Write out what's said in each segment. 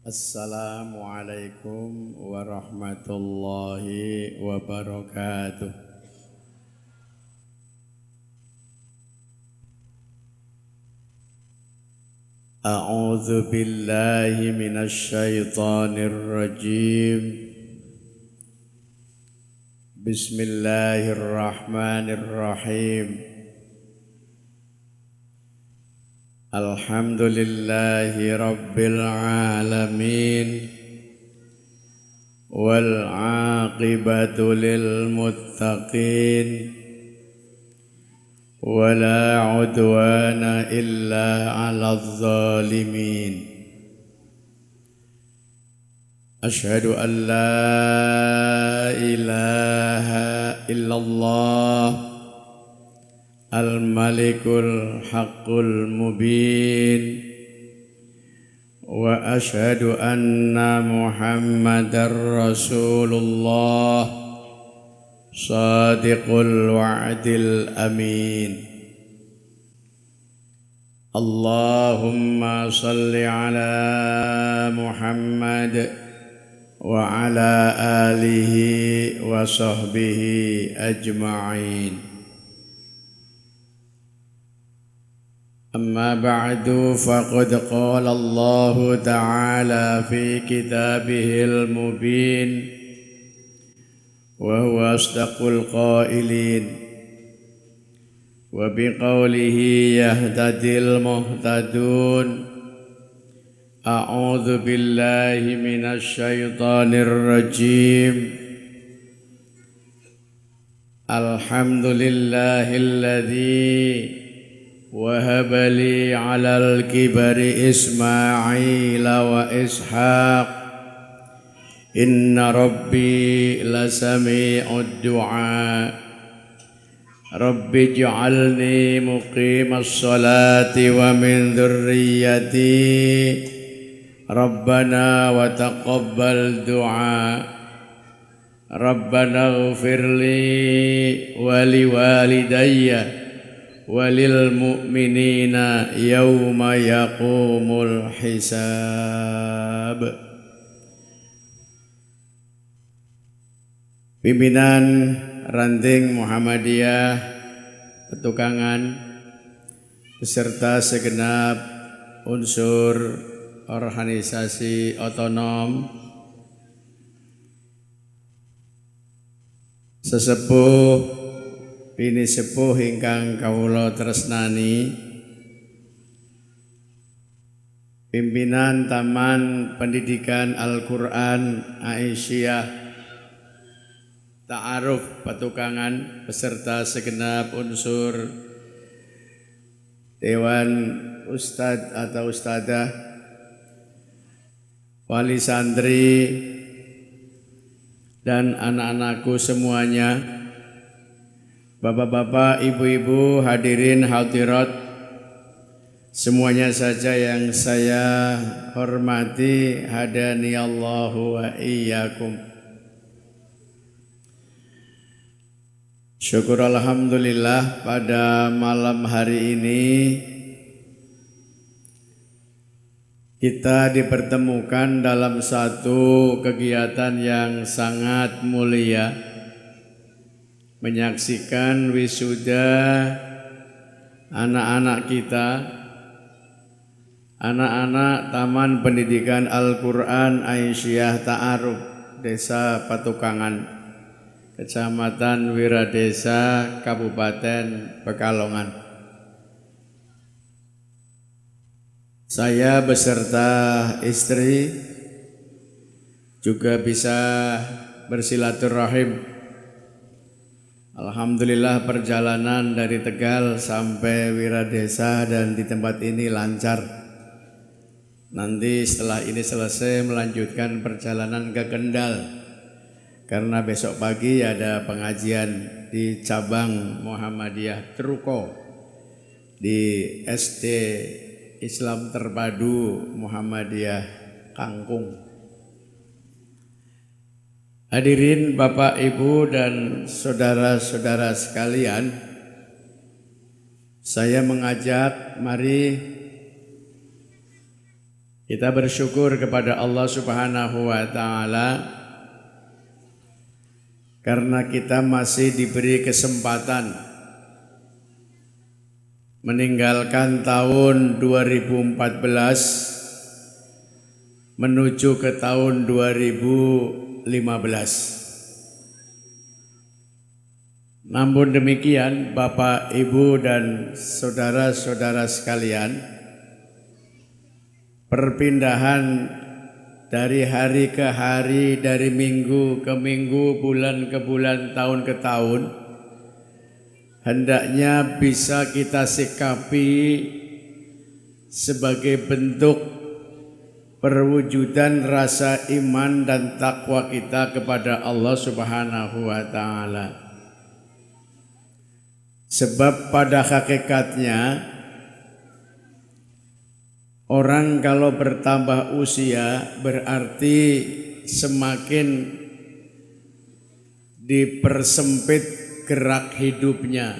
Assalamualaikum warahmatullahi wabarakatuh. A'udzu billahi minasy syaithanir rajim. Bismillahirrahmanirrahim. Alhamdulillahi rabbil alamin wal aqibatu lil muttaqin wala udwana illa 'alal zalimin. Asyhadu an la ilaha illallah Al-Malikul Haqqul Mubin wa asyhadu anna Muhammadar Rasulullah Shadiqul Wa'dil Amin. Allahumma salli ala Muhammad wa ala alihi wa sahbihi ajma'in. أما بعد فقد قال الله تعالى في كتابه المبين وهو أصدق القائلين وبقوله يهتدي المهتدون أعوذ بالله من الشيطان الرجيم الحمد لله الذي وهب لي على الكبر إسماعيل وإسحاق إن ربي لسميع الدعاء رب اجعلني مقيم الصلاة ومن ذريتي ربنا وتقبل دعاء ربنا اغفر لي ولوالدي walil mu'minina yawma yaqumul hisab. Pimpinan Ranting Muhammadiyah Petukangan beserta segenap unsur organisasi otonom, sesepuh bini sepuh ingkang kawula tresnani, pimpinan Taman Pendidikan Al-Quran Aisyah Ta'aruf Petukangan beserta segenap unsur Dewan Ustadz atau Ustadzah, wali santri dan anak-anakku semuanya, bapak-bapak, ibu-ibu, hadirin hadirat, semuanya saja yang saya hormati, hadani Allahu wa iyyakum. Syukur alhamdulillah pada malam hari ini kita dipertemukan dalam satu kegiatan yang sangat mulia, menyaksikan wisuda anak-anak kita, anak-anak Taman Pendidikan Al-Quran Aisyah Ta'aruf Desa Petukangan, Kecamatan Wiradesa, Kabupaten Pekalongan. Saya beserta istri juga bisa bersilaturahim. Alhamdulillah perjalanan dari Tegal sampai Wiradesa dan di tempat ini lancar. Nanti setelah ini selesai melanjutkan perjalanan ke Kendal, karena besok pagi ada pengajian di cabang Muhammadiyah Truko di SD Islam Terpadu Muhammadiyah Kangkung. Hadirin Bapak, Ibu, dan saudara-saudara sekalian, saya mengajak mari Kita bersyukur kepada Allah Subhanahu wa taala karena kita masih diberi kesempatan meninggalkan tahun 2014 menuju ke tahun 2015. Namun demikian, Bapak, Ibu, dan saudara-saudara sekalian, perpindahan dari hari ke hari, dari minggu ke minggu, bulan ke bulan, tahun ke tahun, hendaknya bisa kita sikapi sebagai bentuk perwujudan rasa iman dan takwa kita kepada Allah Subhanahu wa taala. Sebab pada hakikatnya orang kalau bertambah usia berarti semakin dipersempit gerak hidupnya.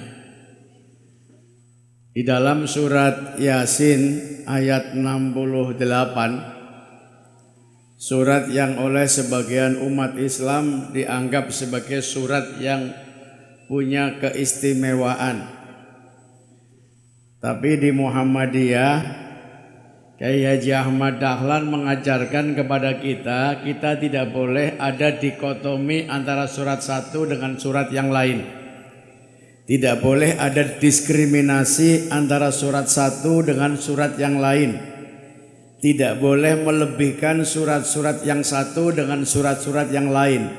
Di dalam surat Yasin ayat 68, surat yang oleh sebagian umat Islam dianggap sebagai surat yang punya keistimewaan. Tapi di Muhammadiyah, Kyai Haji Ahmad Dahlan mengajarkan kepada kita tidak boleh ada dikotomi antara surat satu dengan surat yang lain. Tidak boleh ada diskriminasi antara surat satu dengan surat yang lain. Tidak boleh melebihkan surat-surat yang satu dengan surat-surat yang lain.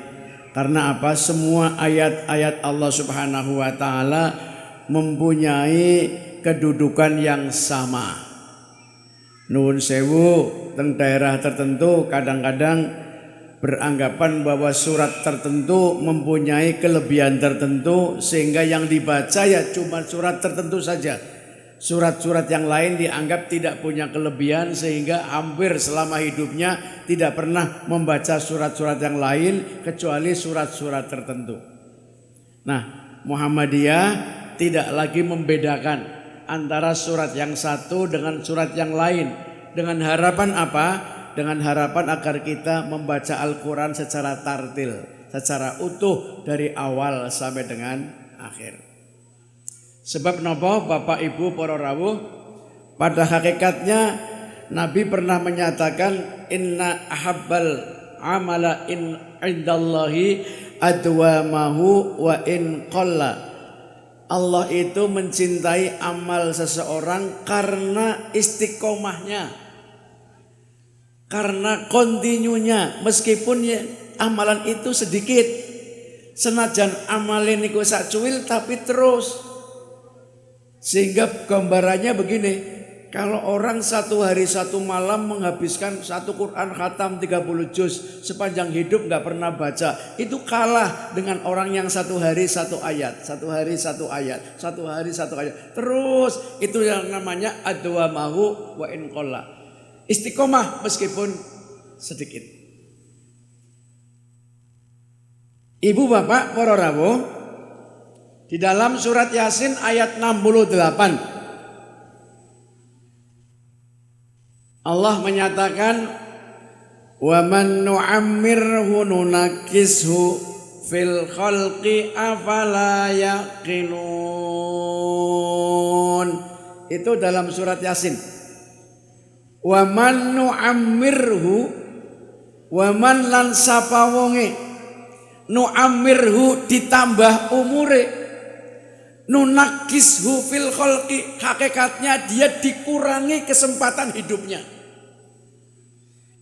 Karena apa? Semua ayat-ayat Allah Subhanahu wa taala mempunyai kedudukan yang sama. Nuwun sewu, teng daerah tertentu kadang-kadang beranggapan bahwa surat tertentu mempunyai kelebihan tertentu sehingga yang dibaca ya cuma surat tertentu saja. Surat-surat yang lain dianggap tidak punya kelebihan sehingga hampir selama hidupnya tidak pernah membaca surat-surat yang lain kecuali surat-surat tertentu. Nah, Muhammadiyah tidak lagi membedakan antara surat yang satu dengan surat yang lain. Dengan harapan apa? Dengan harapan agar kita membaca Al-Quran secara tartil, secara utuh dari awal sampai dengan akhir. Sebab napa Bapak Ibu para rawuh, pada hakikatnya Nabi pernah menyatakan inna ahabbal amala indallahi adwamahu wa in qalla. Allah itu mencintai amal seseorang karena istiqomahnya, karena kontinunya, meskipun ya, amalan itu sedikit. Senajan amalin niku sak cuil tapi terus. Sehingga gambarannya begini, kalau orang satu hari satu malam menghabiskan satu Quran khatam 30 juz sepanjang hidup nggak pernah baca, itu kalah dengan orang yang satu hari satu ayat, satu hari satu ayat, satu hari satu ayat. Terus itu yang namanya adwamahu wa in qalla. Istiqomah meskipun sedikit. Ibu bapak para rawuh, di dalam surat Yasin ayat 68 Allah menyatakan wa man nu'ammirhu nunakkishu fil khalqi afala yaqilun. Itu dalam surat Yasin. Wa man nu'ammirhu, wa man lan sapa wonge nu'ammirhu ditambah umure, nunakishu fil khalqi, hakikatnya dia dikurangi kesempatan hidupnya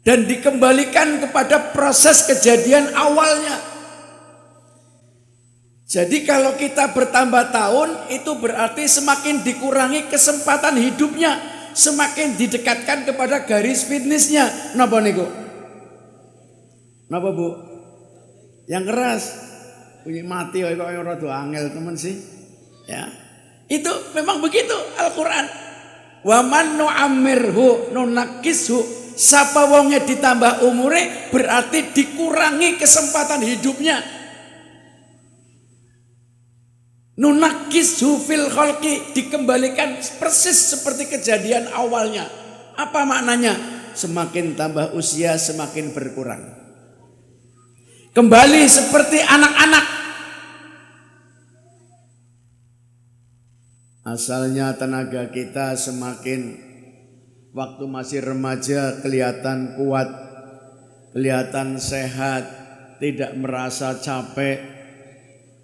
dan dikembalikan kepada proses kejadian awalnya. Jadi kalau kita bertambah tahun itu berarti semakin dikurangi kesempatan hidupnya, semakin didekatkan kepada garis fitnessnya. Napa niku? Napa Bu? Yang keras. Bunyi mati kok ora angel temen sih. Ya, itu memang begitu Al-Quran. Wa man nu'ammirhu nunakkishu, sapa wonge ditambah umure berarti dikurangi kesempatan hidupnya. Nunakkishu fil khalqi, dikembalikan persis seperti kejadian awalnya. Apa maknanya? semakin tambah usia semakin berkurang. Kembali seperti anak-anak. Asalnya tenaga kita semakin waktu masih remaja kelihatan kuat, kelihatan sehat, tidak merasa capek.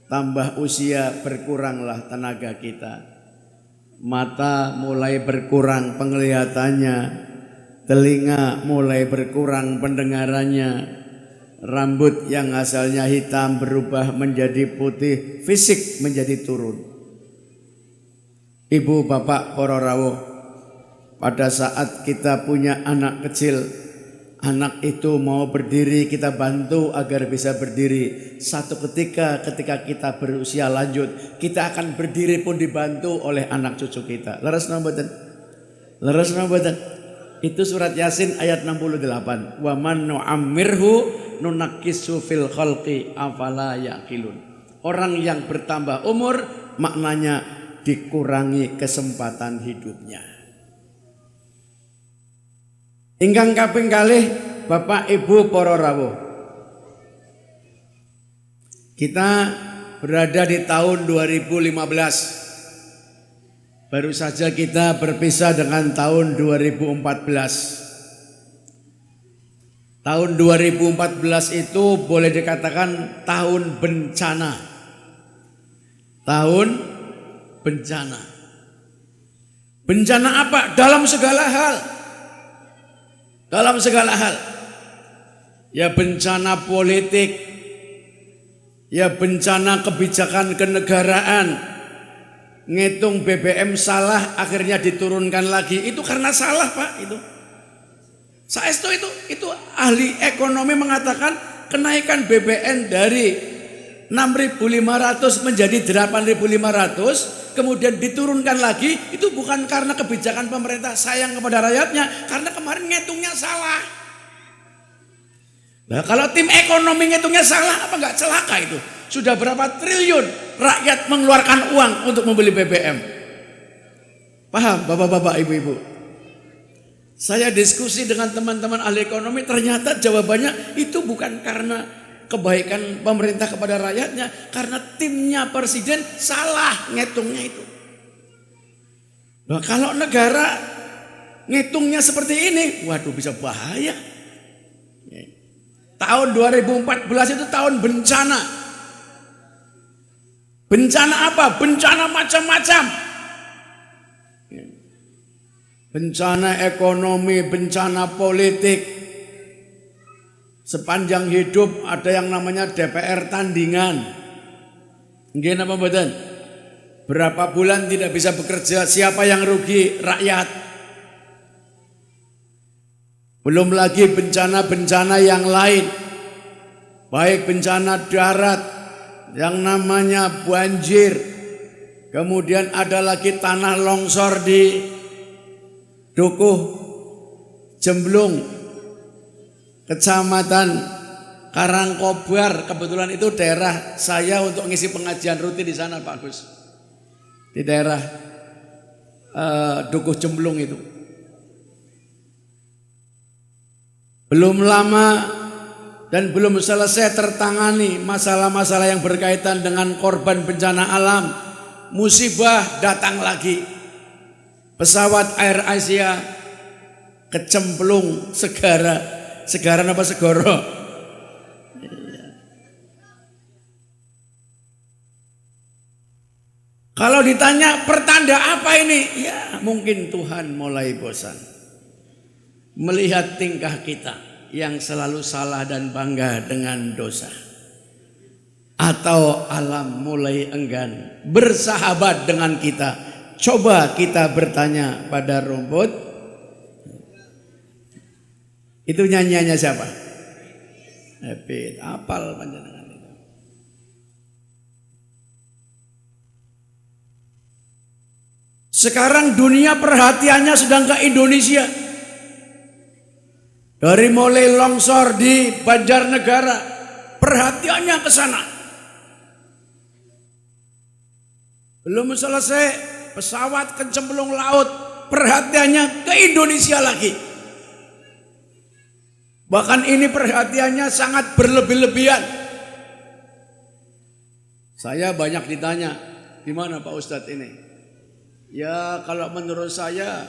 Tambah usia berkuranglah tenaga kita. Mata mulai berkurang penglihatannya, telinga mulai berkurang pendengarannya, rambut yang asalnya hitam berubah menjadi putih, fisik menjadi turun. Ibu bapak para rawuh, pada saat kita punya anak kecil, anak itu mau berdiri kita bantu agar bisa berdiri. Satu ketika kita berusia lanjut, kita akan berdiri pun dibantu oleh anak cucu kita. Leres napa mboten? Leres napa mboten? Itu surat Yasin ayat 68. Wa man nu'ammirhu nunakkisu fil khalqi afala yaqilun. Orang yang bertambah umur maknanya dikurangi kesempatan hidupnya. Ingkang kaping kalih Bapak Ibu para rawuh, kita berada di tahun 2015. Baru saja kita berpisah dengan tahun 2014. Tahun 2014 itu boleh dikatakan tahun bencana. Tahun bencana. Bencana apa? Dalam segala hal. Dalam segala hal. Ya bencana politik, ya bencana kebijakan kenegaraan. Ngitung BBM salah akhirnya diturunkan lagi. Itu karena salah, Pak, itu. Saestu itu ahli ekonomi mengatakan kenaikan BBM dari 6.500 menjadi 8.500 kemudian diturunkan lagi, itu bukan karena kebijakan pemerintah sayang kepada rakyatnya, karena kemarin ngitungnya salah. Nah, kalau tim ekonomi ngitungnya salah, apa enggak celaka itu? Sudah berapa triliun rakyat mengeluarkan uang untuk membeli BBM. Paham Bapak-bapak, Ibu-ibu? Saya diskusi dengan teman-teman ahli ekonomi, ternyata jawabannya itu bukan karena kebaikan pemerintah kepada rakyatnya, karena timnya presiden salah ngitungnya itu. Nah, kalau negara ngitungnya seperti ini, waduh bisa bahaya. Tahun 2014 itu tahun bencana. Bencana apa? Bencana macam-macam. Bencana ekonomi, bencana politik. Sepanjang hidup ada yang namanya DPR tandingan. Nggih napa mboten? Berapa bulan tidak bisa bekerja, siapa yang rugi? Rakyat. Belum lagi bencana-bencana yang lain. Baik bencana darat yang namanya banjir. Kemudian ada lagi tanah longsor di Dukuh Jemblung, Kecamatan Karangkobar. Kebetulan itu daerah saya untuk ngisi pengajian rutin di sana, Pak Gus. Di daerah Dukuh Jemblung itu. Belum lama dan belum selesai tertangani masalah-masalah yang berkaitan dengan korban bencana alam. Musibah datang lagi. Pesawat Air Asia kecemplung segaran apa segoro. Kalau ditanya pertanda apa ini? Ya mungkin Tuhan mulai bosan melihat tingkah kita yang selalu salah dan bangga dengan dosa. Atau alam mulai enggan bersahabat dengan kita. Coba kita bertanya pada rumput. Itu nyanyiannya siapa? Happy, apal panjenengan itu. Sekarang dunia perhatiannya sedang ke Indonesia. Dari mulai longsor di Banjarnegara, perhatiannya ke sana. Belum selesai pesawat kecemplung laut, perhatiannya ke Indonesia lagi. Bahkan ini perhatiannya sangat berlebih-lebihan. Saya banyak ditanya, gimana Pak Ustadz ini? Ya kalau menurut saya,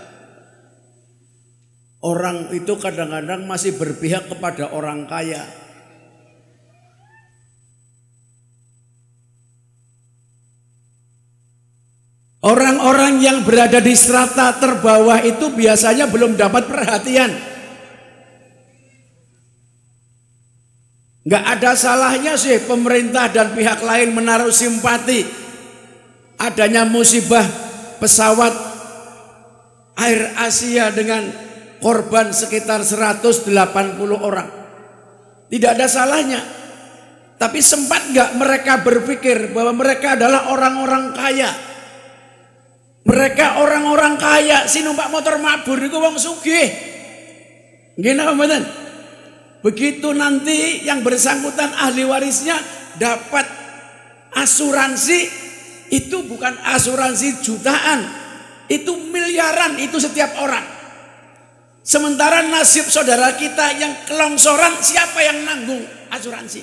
orang itu kadang-kadang masih berpihak kepada orang kaya. Orang-orang yang berada di strata terbawah itu biasanya belum dapat perhatian. Nggak ada salahnya sih pemerintah dan pihak lain menaruh simpati adanya musibah pesawat Air Asia dengan korban sekitar 180 orang. Tidak ada salahnya. Tapi sempat nggak mereka berpikir bahwa mereka adalah orang-orang kaya? Mereka orang-orang kaya, si numpak motor mabur itu wong sugih. Nggih napa mboten? Begitu nanti yang bersangkutan ahli warisnya dapat asuransi, itu bukan asuransi jutaan, itu miliaran itu setiap orang. Sementara nasib saudara kita yang kelongsoran, siapa yang nanggung asuransi?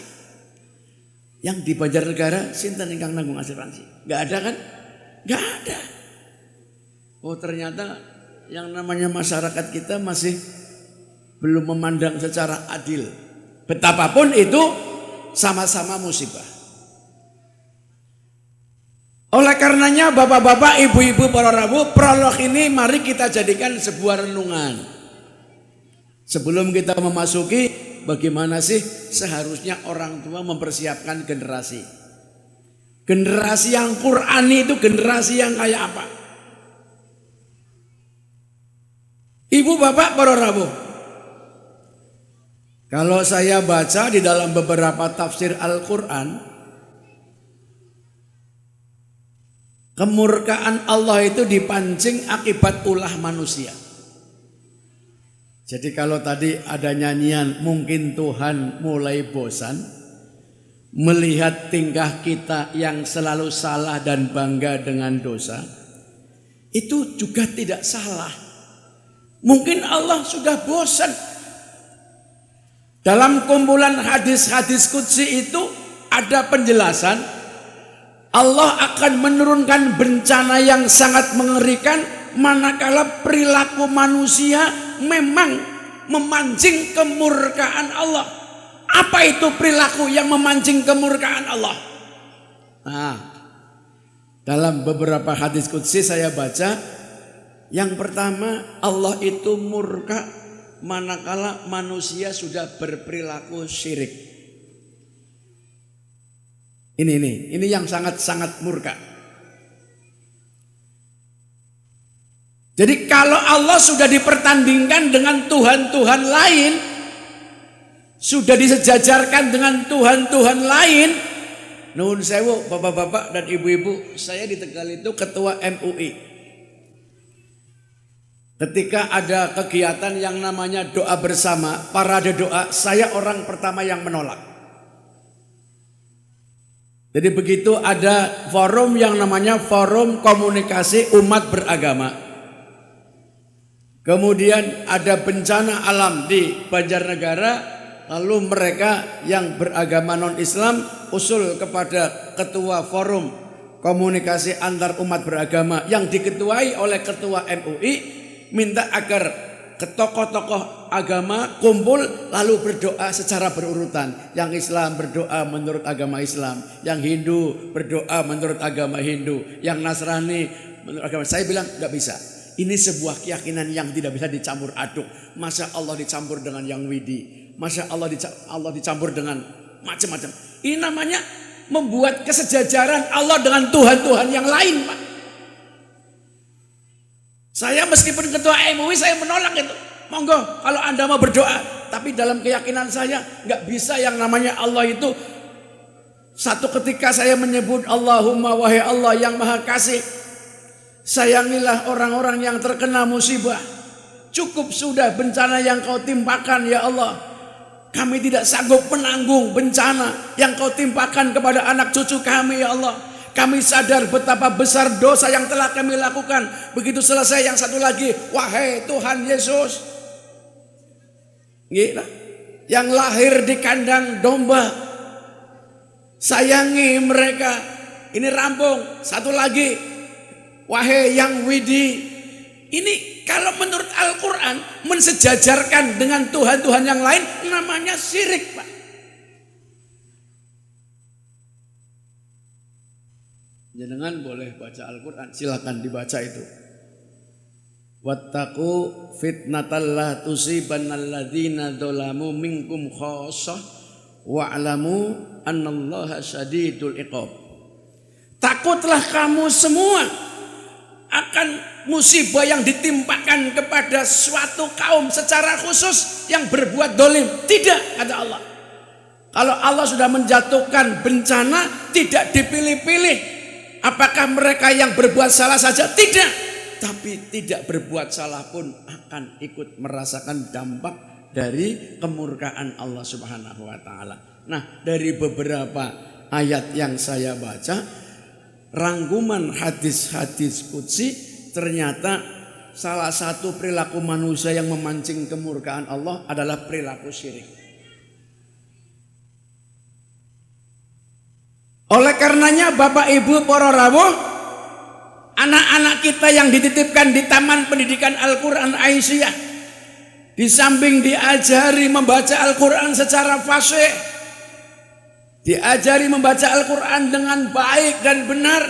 Yang di Banjarnegara sinten ingkang nanggung asuransi? Enggak ada kan? Enggak ada. Oh ternyata yang namanya masyarakat kita masih belum memandang secara adil. Betapapun itu sama-sama musibah. Oleh karenanya bapak-bapak, ibu-ibu, para rawuh, prolog ini mari kita jadikan sebuah renungan. Sebelum kita memasuki bagaimana sih seharusnya orang tua mempersiapkan generasi. Generasi yang Qur'ani itu generasi yang kayak apa? Ibu bapak para rawuh, kalau saya baca di dalam beberapa tafsir Al-Quran, kemurkaan Allah itu dipancing akibat ulah manusia. Jadi kalau tadi ada nyanyian mungkin Tuhan mulai bosan melihat tingkah kita yang selalu salah dan bangga dengan dosa, itu juga tidak salah. Mungkin Allah sudah bosan. Dalam kumpulan hadis-hadis qudsi itu ada penjelasan Allah akan menurunkan bencana yang sangat mengerikan manakala perilaku manusia memang memancing kemurkaan Allah. Apa itu perilaku yang memancing kemurkaan Allah? Nah, dalam beberapa hadis qudsi saya baca, yang pertama, Allah itu murka manakala manusia sudah berperilaku syirik. Ini yang sangat-sangat murka. Jadi kalau Allah sudah dipertandingkan dengan Tuhan-Tuhan lain, sudah disejajarkan dengan Tuhan-Tuhan lain, nuwun sewu bapak-bapak dan ibu-ibu, saya di Tegal itu ketua MUI. Ketika ada kegiatan yang namanya doa bersama, parade doa, saya orang pertama yang menolak. Jadi begitu ada forum yang namanya Forum Komunikasi Umat Beragama. Kemudian ada bencana alam di Banjarnegara, lalu mereka yang beragama non-Islam usul kepada ketua Forum Komunikasi Antar Umat Beragama yang diketuai oleh ketua MUI, minta agar ke tokoh-tokoh agama kumpul lalu berdoa secara berurutan. Yang Islam berdoa menurut agama Islam, yang Hindu berdoa menurut agama Hindu, yang Nasrani menurut agama. Saya bilang nggak bisa. Ini sebuah keyakinan yang tidak bisa dicampur aduk. Masa Allah dicampur dengan yang widi, masa Allah dicampur dengan macam-macam. Ini namanya membuat kesejajaran Allah dengan Tuhan-Tuhan yang lain, Pak. Saya meskipun ketua MUI saya menolak itu. Monggo kalau Anda mau berdoa, tapi dalam keyakinan saya nggak bisa yang namanya Allah itu. Satu ketika saya menyebut Allahumma wahai Allah yang maha kasih, sayangilah orang-orang yang terkena musibah. Cukup sudah bencana yang kau timpakan ya Allah. Kami tidak sanggup menanggung bencana yang kau timpakan kepada anak cucu kami ya Allah. Kami sadar betapa besar dosa yang telah kami lakukan. Begitu selesai yang satu lagi, wahai Tuhan Yesus. Gila. yang lahir di kandang domba. Sayangi mereka. Ini rampung, satu lagi. Wahai yang widi. Ini kalau menurut Al-Quran mensejajarkan dengan Tuhan-Tuhan yang lain namanya syirik, Pak. Jenengan boleh baca Al-Quran, silakan dibaca itu. Wattaqu fitnatal la tusibannalladzina dzalamu minkum khassah wa'lamu annallaha syadidul iqab. Takutlah kamu semua akan musibah yang ditimpakan kepada suatu kaum secara khusus yang berbuat dolim. Tidak, kata Allah. Kalau Allah sudah menjatuhkan bencana, tidak dipilih-pilih. Apakah mereka yang berbuat salah saja? Tidak. Tapi tidak berbuat salah pun akan ikut merasakan dampak dari kemurkaan Allah Subhanahu wa taala. Nah, dari beberapa ayat yang saya baca, rangkuman hadis-hadis qudsi, ternyata salah satu perilaku manusia yang memancing kemurkaan Allah adalah perilaku syirik. Oleh karenanya Bapak Ibu para rawuh, anak-anak kita yang dititipkan di Taman Pendidikan Al-Quran Aisyah, di samping diajari membaca Al-Quran secara fasih, diajari membaca Al-Quran dengan baik dan benar,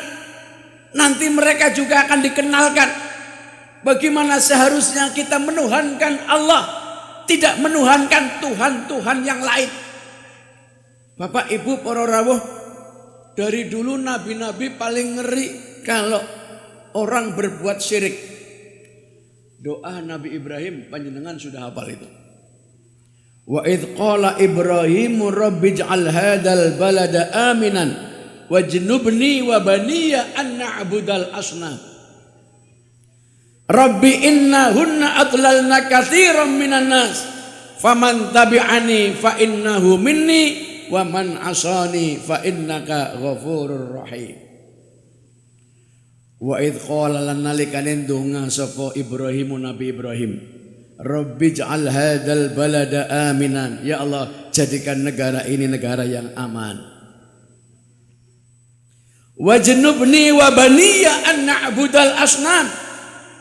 nanti mereka juga akan dikenalkan bagaimana seharusnya kita menuhankan Allah, tidak menuhankan Tuhan-Tuhan yang lain. Bapak Ibu para rawuh, dari dulu nabi-nabi paling ngeri kalau orang berbuat syirik. Doa Nabi Ibrahim, panjenengan sudah hafal itu. Wa idh qala Ibrahimu rabbij'al hadzal balada aminan wajnubni wa baniya an na'budal asnam. Rabbi innahunna adlalna katsiran minan nas faman tabi'ani fa innahu minni wa man asani fa innaka ghafurur rahim. Wa idh qala lan nalikane ndonga sapa Ibrahim, Nabi Ibrahim, Rabbi ja'al hadzal balada aminan, ya Allah jadikan negara ini negara yang aman. Wajnubni wa baniya an na'budal asnam,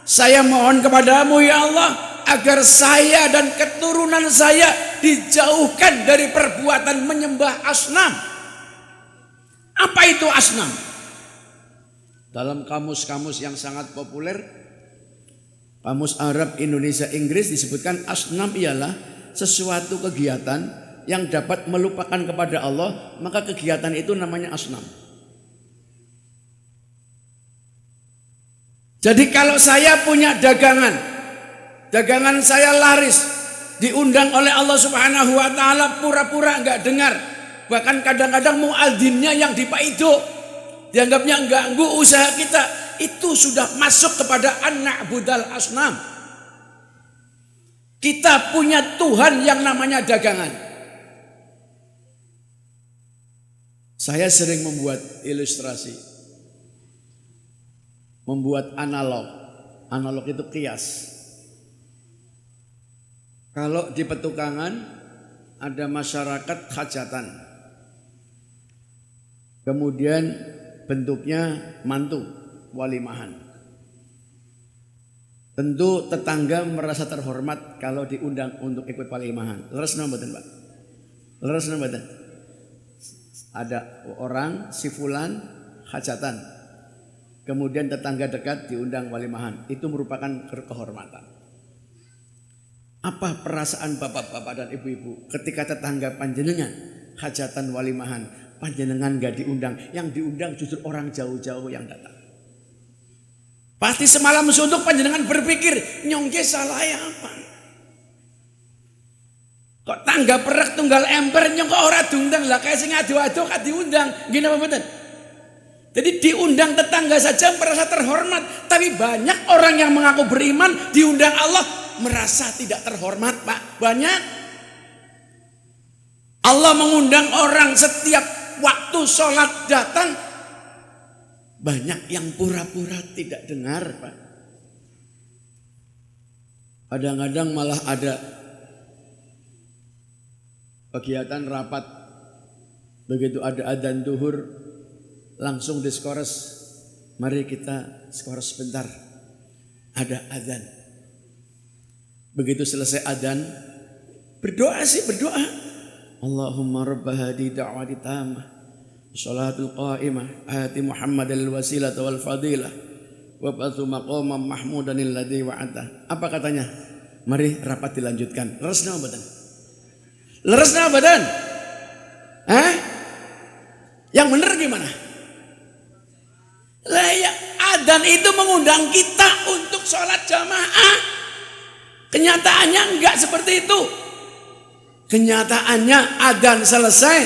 saya mohon kepadamu ya Allah agar saya dan keturunan saya dijauhkan dari perbuatan menyembah asnam. Apa itu asnam? Dalam kamus-kamus yang sangat populer, kamus Arab, Indonesia, Inggris, disebutkan asnam ialah sesuatu kegiatan yang dapat melupakan kepada Allah, maka kegiatan itu namanya asnam. Jadi kalau saya punya dagangan saya laris, diundang oleh Allah Subhanahu wa taala, pura-pura enggak dengar. Bahkan kadang-kadang muadzinnya yang dipaido, dianggapnya ganggu usaha kita, itu sudah masuk kepada an-na'budal asnam. Kita punya Tuhan yang namanya dagangan. Saya sering membuat ilustrasi, membuat analog. Analog itu kias. Kalau di Petukangan ada masyarakat hajatan, kemudian bentuknya mantu walimahan. Tentu tetangga merasa terhormat kalau diundang untuk ikut walimahan. Leres napa mboten, Pak? Leres napa mboten? Ada orang si fulan hajatan, kemudian tetangga dekat diundang walimahan. Itu merupakan kehormatan. Apa perasaan bapak-bapak dan ibu-ibu ketika tetangga panjenengan hajatan walimahan, panjenengan gak diundang, yang diundang justru orang jauh-jauh yang datang. Pasti semalam suntuk panjenengan berpikir, nyongke salah ya apa? Kok tangga perak tunggal emper nyong kok ora diundang lah, kayak sing adu-adu kan diundang, gini apa betul? Jadi diundang tetangga saja merasa terhormat, tapi banyak orang yang mengaku beriman diundang Allah merasa tidak terhormat, Pak. Banyak. Allah mengundang orang setiap waktu sholat datang. Banyak yang pura-pura tidak dengar, Pak. Kadang-kadang malah ada kegiatan rapat. Begitu ada adzan duhur langsung diskores. Mari kita skores sebentar. Ada adzan. Begitu selesai adzan, berdoa. Allahumma rabb hadi da'wati tammah sholatul qa'imah ati Muhammad al-wasilah wal fadilah wa ba'athu maqamam mahmudan alladhi wa'ata. Apa katanya? Mari rapat dilanjutkan. Leresna badan. Yang benar gimana? Lah ya, adzan itu mengundang kita untuk sholat jamaah. Kenyataannya enggak seperti itu. Kenyataannya adzan selesai,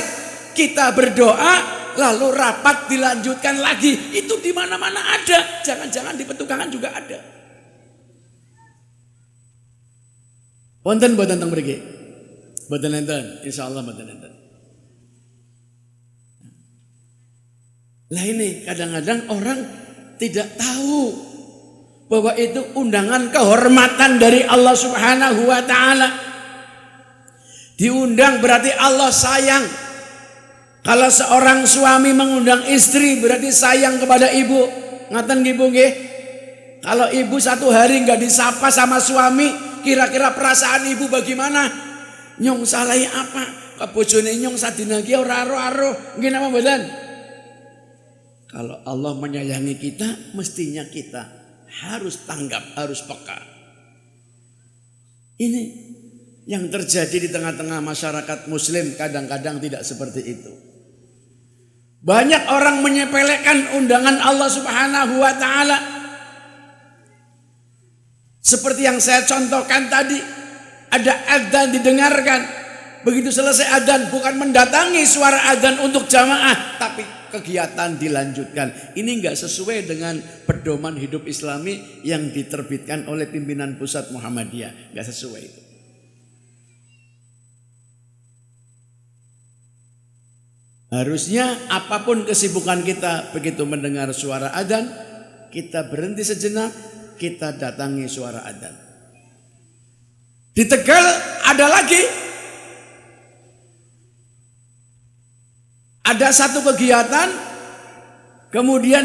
kita berdoa, lalu rapat dilanjutkan lagi. Itu di mana-mana ada. Jangan-jangan di petukangan juga ada. Wonten boten teng mriki? Boten enten, insyaallah boten enten. Lah ini kadang-kadang orang tidak tahu bahwa itu undangan kehormatan dari Allah Subhanahu wa taala. Diundang berarti Allah sayang. Kalau seorang suami mengundang istri berarti sayang kepada ibu. Ngaten nggih Bu nggih? Kalau ibu satu hari enggak disapa sama suami, kira-kira perasaan ibu bagaimana? Nyong salahi apa? Kabojone nyong sadina ki ora aro-aro. Nggih napa mboten? Kalau Allah menyayangi kita, mestinya kita harus tanggap, harus peka. Ini yang terjadi di tengah-tengah masyarakat muslim kadang-kadang tidak seperti itu. Banyak orang menyepelekan undangan Allah Subhanahu wa taala. Seperti yang saya contohkan tadi, ada adzan didengarkan. Begitu selesai adzan bukan mendatangi suara adzan untuk jamaah, tapi kegiatan dilanjutkan. Ini enggak sesuai dengan pedoman hidup Islami yang diterbitkan oleh pimpinan pusat Muhammadiyah. Enggak sesuai itu. Harusnya apapun kesibukan kita, begitu mendengar suara adzan, kita berhenti sejenak, kita datangi suara adzan. Di Tegal ada lagi. Ada satu kegiatan, kemudian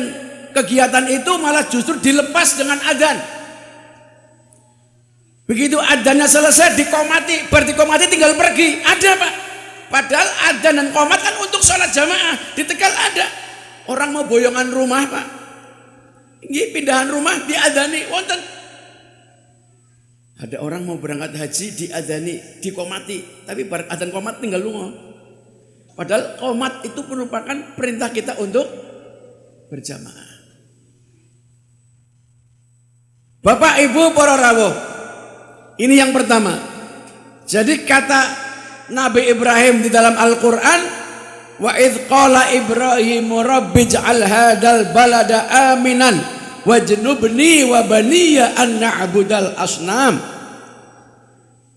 kegiatan itu malah justru dilepas dengan adzan. Begitu adzannya selesai dikomati, berdikomati tinggal pergi. Ada Pak. Padahal adzan dan qomat kan untuk sholat jamaah. Di Tegal ada. Orang mau boyongan rumah Pak. Ini pindahan rumah diadzani. Wonten. Ada orang mau berangkat haji diadzani, dikomati. Tapi bar adzan qomat tinggal lunga. Padahal qomat itu merupakan perintah kita untuk berjamaah. Bapak Ibu para rawuh, ini yang pertama. Jadi kata Nabi Ibrahim di dalam Al-Quran, wa idh qala Ibrahim rabbi ja'al hadal balada aminan wajnubni wa baniya an na'budal asnam.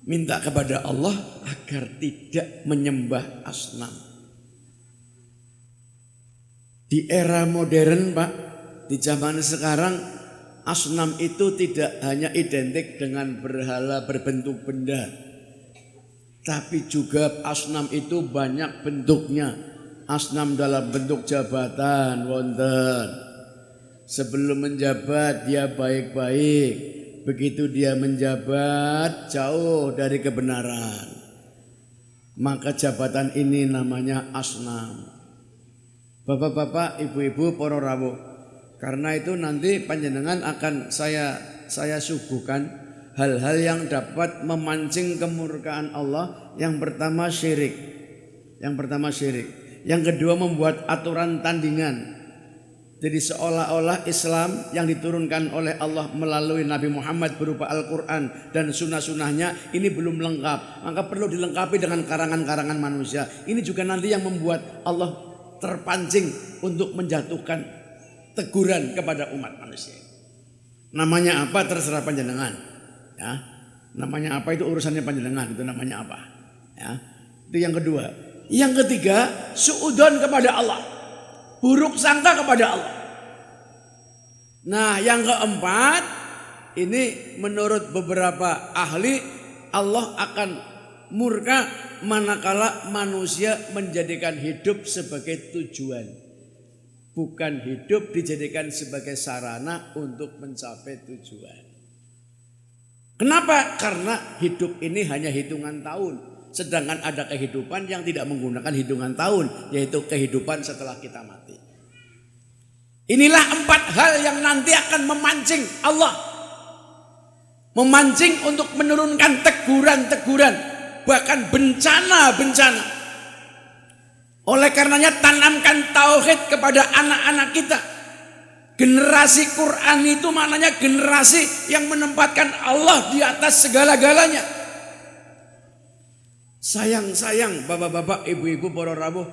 Minta kepada Allah agar tidak menyembah asnam. Di era modern Pak, di zaman sekarang asnam itu tidak hanya identik dengan berhala berbentuk benda, tapi juga asnam itu banyak bentuknya. Asnam dalam bentuk jabatan wonten. Sebelum menjabat dia baik-baik, begitu dia menjabat jauh dari kebenaran, maka jabatan ini namanya asnam. Bapak-bapak, ibu-ibu, para rawuh, karena itu nanti panjenengan akan saya suguhkan hal-hal yang dapat memancing kemurkaan Allah. Yang pertama syirik. Yang kedua membuat aturan tandingan. Jadi seolah-olah Islam yang diturunkan oleh Allah melalui Nabi Muhammad berupa Al-Quran dan sunnah-sunnahnya ini belum lengkap. Maka perlu dilengkapi dengan karangan-karangan manusia. Ini juga nanti yang membuat Allah terpancing untuk menjatuhkan teguran kepada umat manusia. Namanya apa terserah panjenengan. Ya, namanya apa itu urusannya panjenengan, itu namanya apa. Ya, itu yang kedua. Yang ketiga, suudzon kepada Allah, buruk sangka kepada Allah. Nah, yang keempat, ini menurut beberapa ahli, Allah akan Murka manakala manusia menjadikan hidup sebagai tujuan. Bukan hidup dijadikan sebagai sarana untuk mencapai tujuan. Kenapa? Karena hidup ini hanya hitungan tahun. Sedangkan ada kehidupan yang tidak menggunakan hitungan tahun, yaitu kehidupan setelah kita mati. Inilah 4 hal yang nanti akan memancing Allah. Memancing untuk menurunkan teguran-teguran, bahkan bencana-bencana. Oleh karenanya tanamkan tauhid kepada anak-anak kita. Generasi Quran itu maknanya generasi yang menempatkan Allah di atas segala-galanya. Sayang-sayang bapak-bapak, ibu-ibu, para rawuh,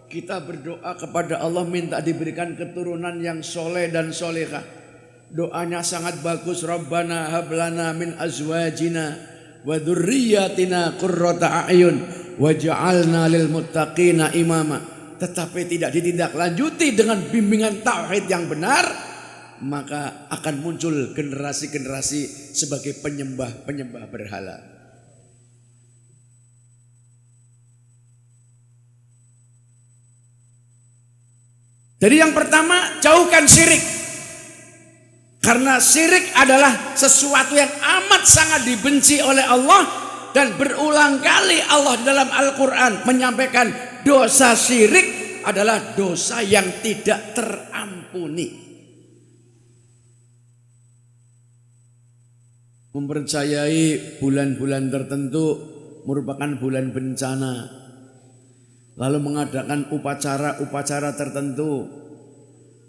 kita berdoa kepada Allah minta diberikan keturunan yang soleh dan solehah. Doanya sangat bagus. Rabbana hablana min azwajina wa dzurriyyatina qurrata a'yun waj'alna lil muttaqina imama. Tetapi tidak ditindaklanjuti dengan bimbingan tauhid yang benar, maka akan muncul generasi-generasi sebagai penyembah-penyembah berhala. Jadi yang pertama, jauhkan syirik. Karena syirik adalah sesuatu yang amat sangat dibenci oleh Allah, dan berulang kali Allah dalam Al-Quran menyampaikan dosa syirik adalah dosa yang tidak terampuni. Mempercayai bulan-bulan tertentu merupakan bulan bencana, lalu mengadakan upacara-upacara tertentu,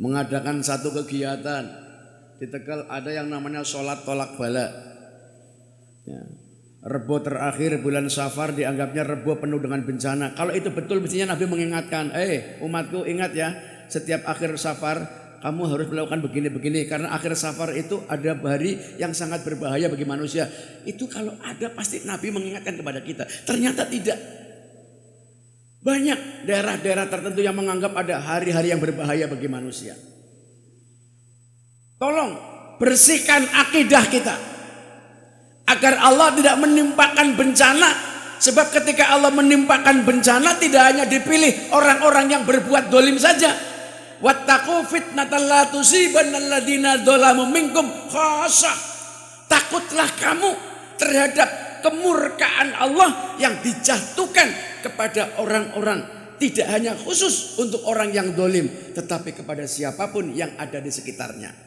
mengadakan satu kegiatan. Di Tegal ada yang namanya sholat tolak bala. Ya. Rebo terakhir bulan Safar dianggapnya rebo penuh dengan bencana. Kalau itu betul, mestinya Nabi mengingatkan, umatku ingat ya, setiap akhir Safar kamu harus melakukan begini-begini, karena akhir Safar itu ada hari yang sangat berbahaya bagi manusia. Itu kalau ada pasti Nabi mengingatkan kepada kita. Ternyata tidak. Banyak daerah-daerah tertentu yang menganggap ada hari-hari yang berbahaya bagi manusia. Tolong bersihkan akidah kita agar Allah tidak menimpakan bencana. Sebab ketika Allah menimpakan bencana, tidak hanya dipilih orang-orang yang berbuat dolim saja. Wattaqu fitnatan la tusibanal ladzina dzalamu minkum khassah. Takutlah kamu terhadap kemurkaan Allah yang dijatuhkan kepada orang-orang, tidak hanya khusus untuk orang yang dolim, tetapi kepada siapapun yang ada di sekitarnya.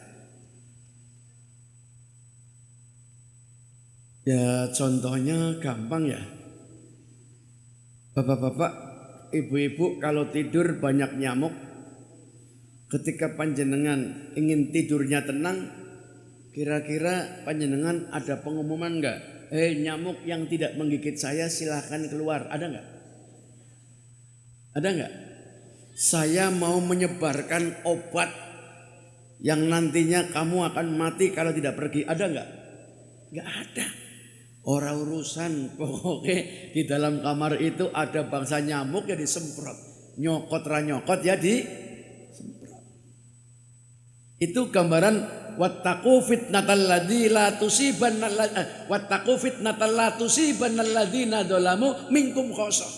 Ya contohnya gampang ya. Bapak-bapak, ibu-ibu kalau tidur banyak nyamuk, ketika panjenengan ingin tidurnya tenang, kira-kira panjenengan ada pengumuman enggak? Nyamuk yang tidak menggigit saya silahkan keluar. Ada enggak? Ada enggak? Saya mau menyebarkan obat yang nantinya kamu akan mati kalau tidak pergi. Ada enggak? Enggak ada. Orang urusan, pokoknya di dalam kamar itu ada bangsa nyamuk ya disemprot, nyokot ranyokot ya disemprot. Itu gambaran wattaqu fitnatal ladzina tusibannal ladzina dzalamu minkum khassah.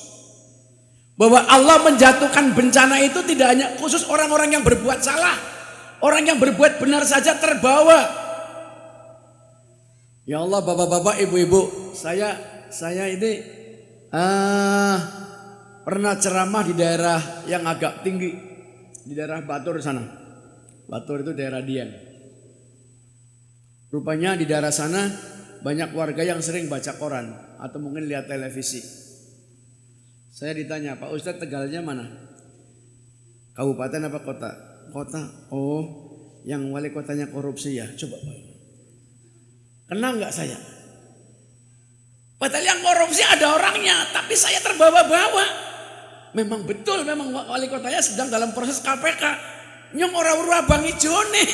Bahwa Allah menjatuhkan bencana itu tidak hanya khusus orang-orang yang berbuat salah, orang yang berbuat benar saja terbawa. Ya Allah, bapak-bapak, ibu-ibu, saya ini pernah ceramah di daerah yang agak tinggi, di daerah Batur sana. Batur itu daerah Dieng. Rupanya di daerah sana banyak warga yang sering baca koran atau mungkin lihat televisi. Saya ditanya, Pak Ustadz, Tegalnya mana? Kabupaten apa kota? Kota. Oh, yang wali kotanya korupsi ya. Coba Pak. Kenal nggak saya? Padahal yang korupsi ada orangnya, tapi saya terbawa-bawa. Memang betul, memang wali kotanya sedang dalam proses KPK. Nyong ora-ura Bang Ijone.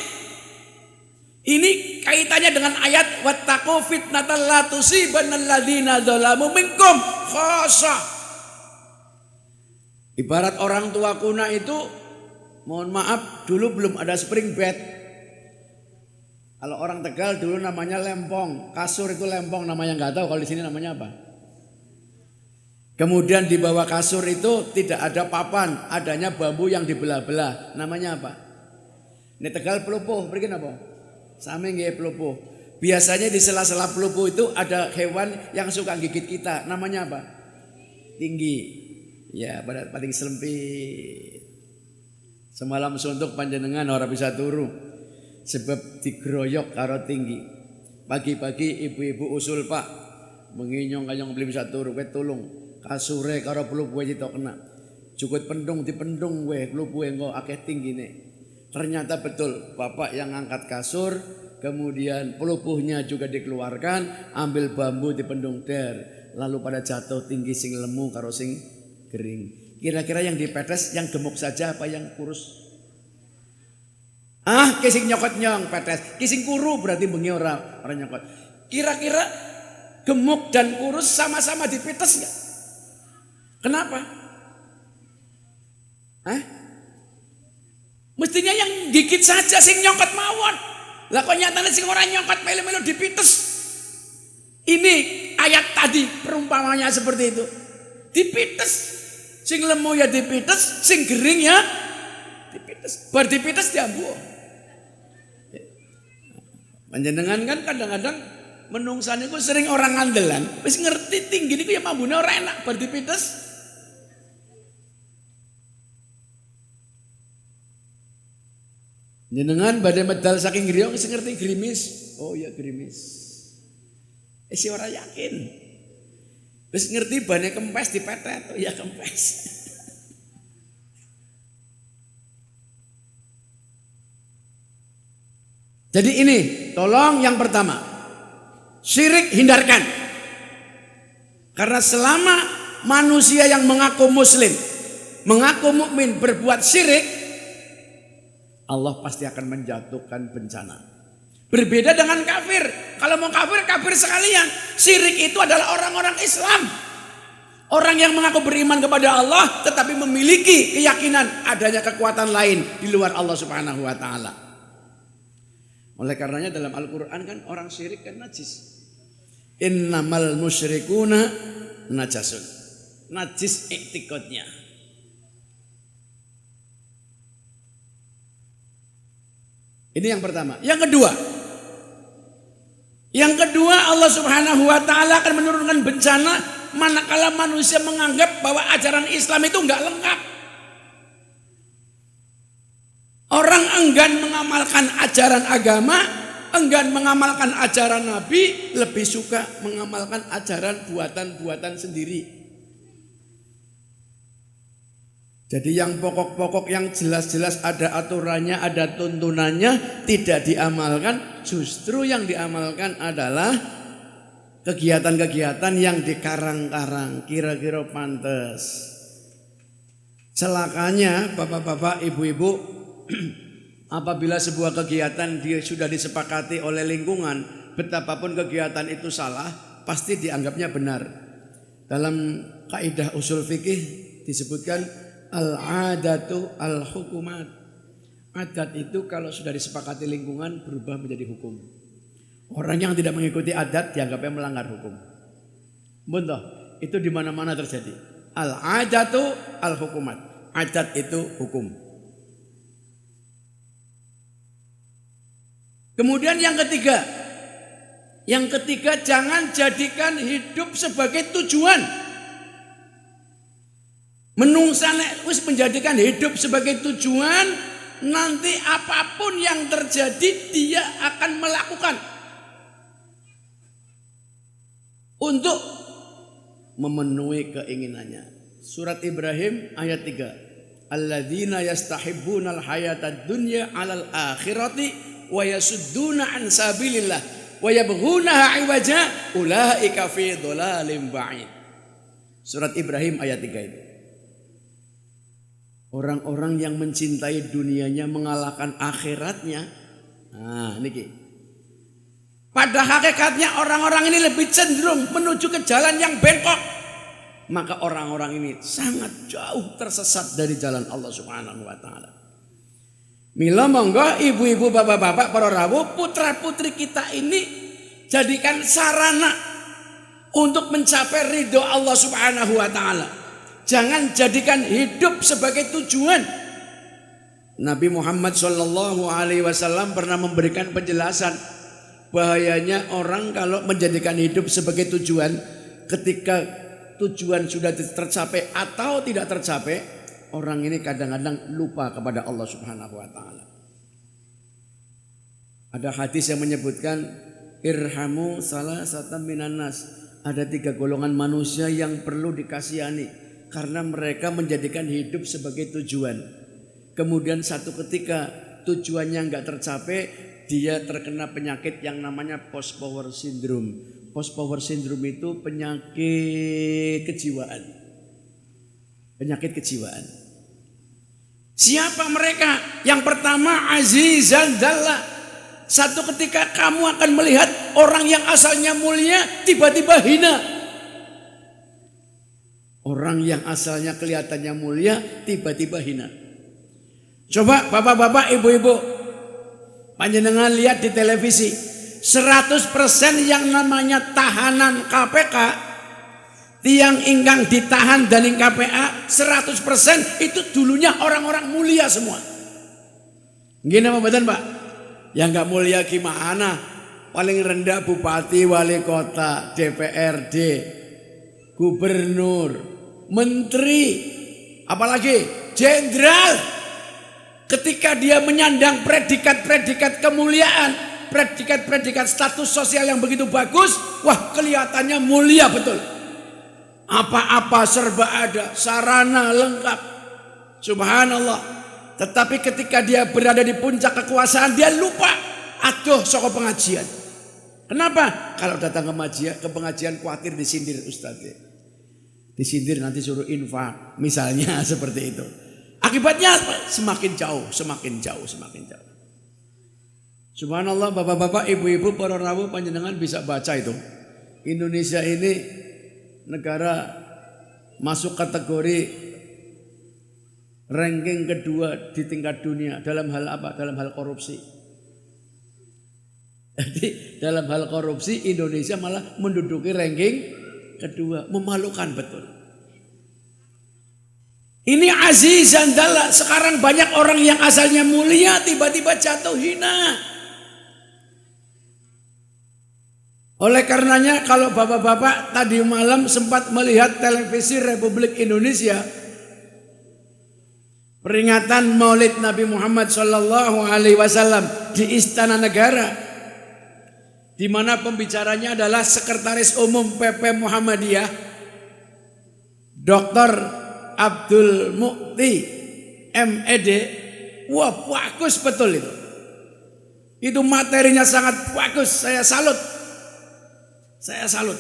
Ini kaitannya dengan ayat wattaqu fitnatal la tusibanal ladzina dzalamu minkum khassah. Ibarat orang tua kuna itu, mohon maaf, dulu belum ada spring bed. Kalau orang Tegal dulu namanya lempong, kasur itu lempong namanya, nggak tahu kalau di sini namanya apa. Kemudian di bawah kasur itu tidak ada papan, adanya bambu yang dibelah-belah. Namanya apa? Ini Tegal pelupuh, berikan apa? Sami nggih pelupuh. Biasanya di sela-sela pelupuh itu ada hewan yang suka gigit kita. Namanya apa? Tinggi. Ya, pada paling selempit. Semalam suntuk panjenengan orang bisa turu. Sebab digeroyok karo tinggi. Pagi-pagi ibu-ibu usul Pak. Menginyong kayong beli bisa turu, kowe tulung. Kasure karo pelupuh itu kena. Cukup pendung dipendung kowe pelupuh engko akeh tinggine. Ternyata betul bapak yang angkat kasur, kemudian pelupuhnya juga dikeluarkan, ambil bambu dipendung der, lalu pada jatuh tinggi sing lemu karo sing kering. Kira-kira yang dipetes yang gemuk saja apa yang kurus? Kising nyokot nyong petes, kising kuru berarti bengi orang nyokot. Kira-kira gemuk dan kurus sama-sama dipetes nggak? Kenapa? Mestinya yang gigit saja sing nyongkot mawon. Lah kok nyatane sing ora nyongkot melu-melu dipites. Ini ayat tadi perumpamanya seperti itu. Dipites. Sing lemu ya dipites, sing gering ya dipites. Bar dipites diambuh. Panjenengan kan kadang-kadang menungsan iku sering orang ngandelan, wis ngerti tinggi niku ya mambune ora enak bar dipites. Jenengan badai medal saking griya wis ngerti grimis. Oh ya grimis. Si ora yakin. Wis ngerti bane kempes dipetet. Oh ya kempes. Jadi ini tolong yang pertama. Syirik hindarkan. Karena selama manusia yang mengaku muslim, mengaku mukmin berbuat syirik, Allah pasti akan menjatuhkan bencana. Berbeda dengan kafir. Kalau mau kafir, kafir sekalian. Syirik itu adalah orang-orang Islam. Orang yang mengaku beriman kepada Allah tetapi memiliki keyakinan adanya kekuatan lain di luar Allah Subhanahu wa taala. Oleh karenanya dalam Al-Qur'an kan orang syirik kan najis. Innamal musyrikuna najasun. Najis iktikadnya. Ini yang pertama. Yang kedua Allah Subhanahu wa taala akan menurunkan bencana manakala manusia menganggap bahwa ajaran Islam itu enggak lengkap. Orang enggan mengamalkan ajaran agama, enggan mengamalkan ajaran Nabi, lebih suka mengamalkan ajaran buatan-buatan sendiri. Jadi yang pokok-pokok yang jelas-jelas ada aturannya, ada tuntunannya tidak diamalkan, justru yang diamalkan adalah kegiatan-kegiatan yang dikarang-karang, kira-kira pantas. Celakanya bapak-bapak, ibu-ibu, apabila sebuah kegiatan dia sudah disepakati oleh lingkungan, betapapun kegiatan itu salah, pasti dianggapnya benar. Dalam kaidah usul fikih disebutkan al-adatu al-hukumat. Adat itu kalau sudah disepakati lingkungan berubah menjadi hukum. Orang yang tidak mengikuti adat dianggapnya melanggar hukum. Betul, itu di mana-mana terjadi. Al-adatu al-hukumat. Adat itu hukum. Kemudian yang ketiga. Yang ketiga, jangan jadikan hidup sebagai tujuan. Menungsa nek wis menjadikan hidup sebagai tujuan, nanti apapun yang terjadi dia akan melakukan untuk memenuhi keinginannya. Surat Ibrahim ayat 3. Alladzina yastahibbunal hayatad dunya 'alal akhirati wa yasudduna an sabilillah wa yabghunaha 'iwaja ulaika fi dhalalim ba'id. Surat Ibrahim ayat 3 itu. Orang-orang yang mencintai dunianya mengalahkan akhiratnya. Nah, niki. Pada hakikatnya orang-orang ini lebih cenderung menuju ke jalan yang bengkok. Maka orang-orang ini sangat jauh tersesat dari jalan Allah Subhanahu wa taala. Mila monggo ibu-ibu, bapak-bapak, para rawuh, putra-putri kita ini jadikan sarana untuk mencapai ridho Allah Subhanahu wa taala. Jangan jadikan hidup sebagai tujuan. Nabi Muhammad Shallallahu alaihi wasallam pernah memberikan penjelasan bahayanya orang kalau menjadikan hidup sebagai tujuan, ketika tujuan sudah tercapai atau tidak tercapai, orang ini kadang-kadang lupa kepada Allah Subhanahu wa taala. Ada hadis yang menyebutkan irhamu salasatan minan nas. Ada 3 golongan manusia yang perlu dikasihani karena mereka menjadikan hidup sebagai tujuan. Kemudian satu ketika tujuannya enggak tercapai, dia terkena penyakit yang namanya post power syndrome. Post power syndrome itu penyakit kejiwaan. Penyakit kejiwaan. Siapa mereka? Yang pertama azizan dalla. Satu ketika kamu akan melihat orang yang asalnya mulia tiba-tiba hina. Orang yang asalnya kelihatannya mulia tiba-tiba hina. Coba bapak-bapak, ibu-ibu, panjenengan lihat di televisi, 100% yang namanya tahanan KPK, tiang ingkang ditahan dan KPA, 100% itu dulunya orang-orang mulia semua. Gini apa badan Pak? Yang gak mulia gimana? Paling rendah bupati, wali kota, DPRD, gubernur, menteri, apalagi jenderal. Ketika dia menyandang predikat-predikat kemuliaan, predikat-predikat status sosial yang begitu bagus, wah kelihatannya mulia betul. Apa-apa serba ada, sarana lengkap. Subhanallah. Tetapi ketika dia berada di puncak kekuasaan, dia lupa. Aduh, soko pengajian. Kenapa? Kalau datang ke pengajian khawatir disindir ustadz. Disindir nanti suruh infak, misalnya seperti itu. Akibatnya semakin jauh, semakin jauh, semakin jauh. Subhanallah, bapak-bapak, ibu-ibu, para rawuh, panjenengan bisa baca itu. Indonesia ini negara masuk kategori ranking kedua di tingkat dunia dalam hal apa? Dalam hal korupsi. Jadi dalam hal korupsi Indonesia malah menduduki ranking kedua, memalukan betul. Ini azizan dalla. Sekarang banyak orang yang asalnya mulia tiba-tiba jatuh hina. Oleh karenanya kalau bapak-bapak tadi malam sempat melihat televisi Republik Indonesia, peringatan Maulid Nabi Muhammad Shallallahu alaihi wasallam di Istana Negara, di mana pembicaranya adalah Sekretaris Umum PP Muhammadiyah Dr. Abdul Mukti MED. Wah, bagus betul itu. Itu materinya sangat bagus, saya salut. Saya salut.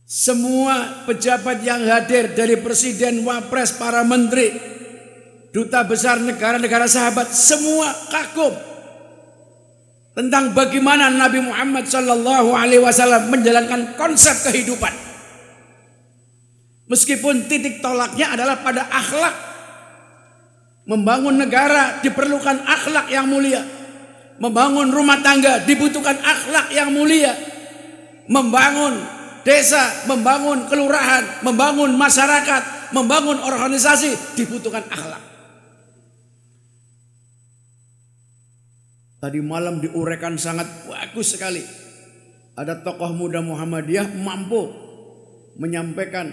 Semua pejabat yang hadir dari presiden, wapres, para menteri, duta besar negara-negara sahabat, semua kagum tentang bagaimana Nabi Muhammad Shallallahu alaihi wasallam menjalankan konsep kehidupan. Meskipun titik tolaknya adalah pada akhlak. Membangun negara diperlukan akhlak yang mulia. Membangun rumah tangga dibutuhkan akhlak yang mulia. Membangun desa, membangun kelurahan, membangun masyarakat, membangun organisasi dibutuhkan akhlak. Tadi malam diuraikan sangat bagus sekali. Ada tokoh muda Muhammadiyah mampu menyampaikan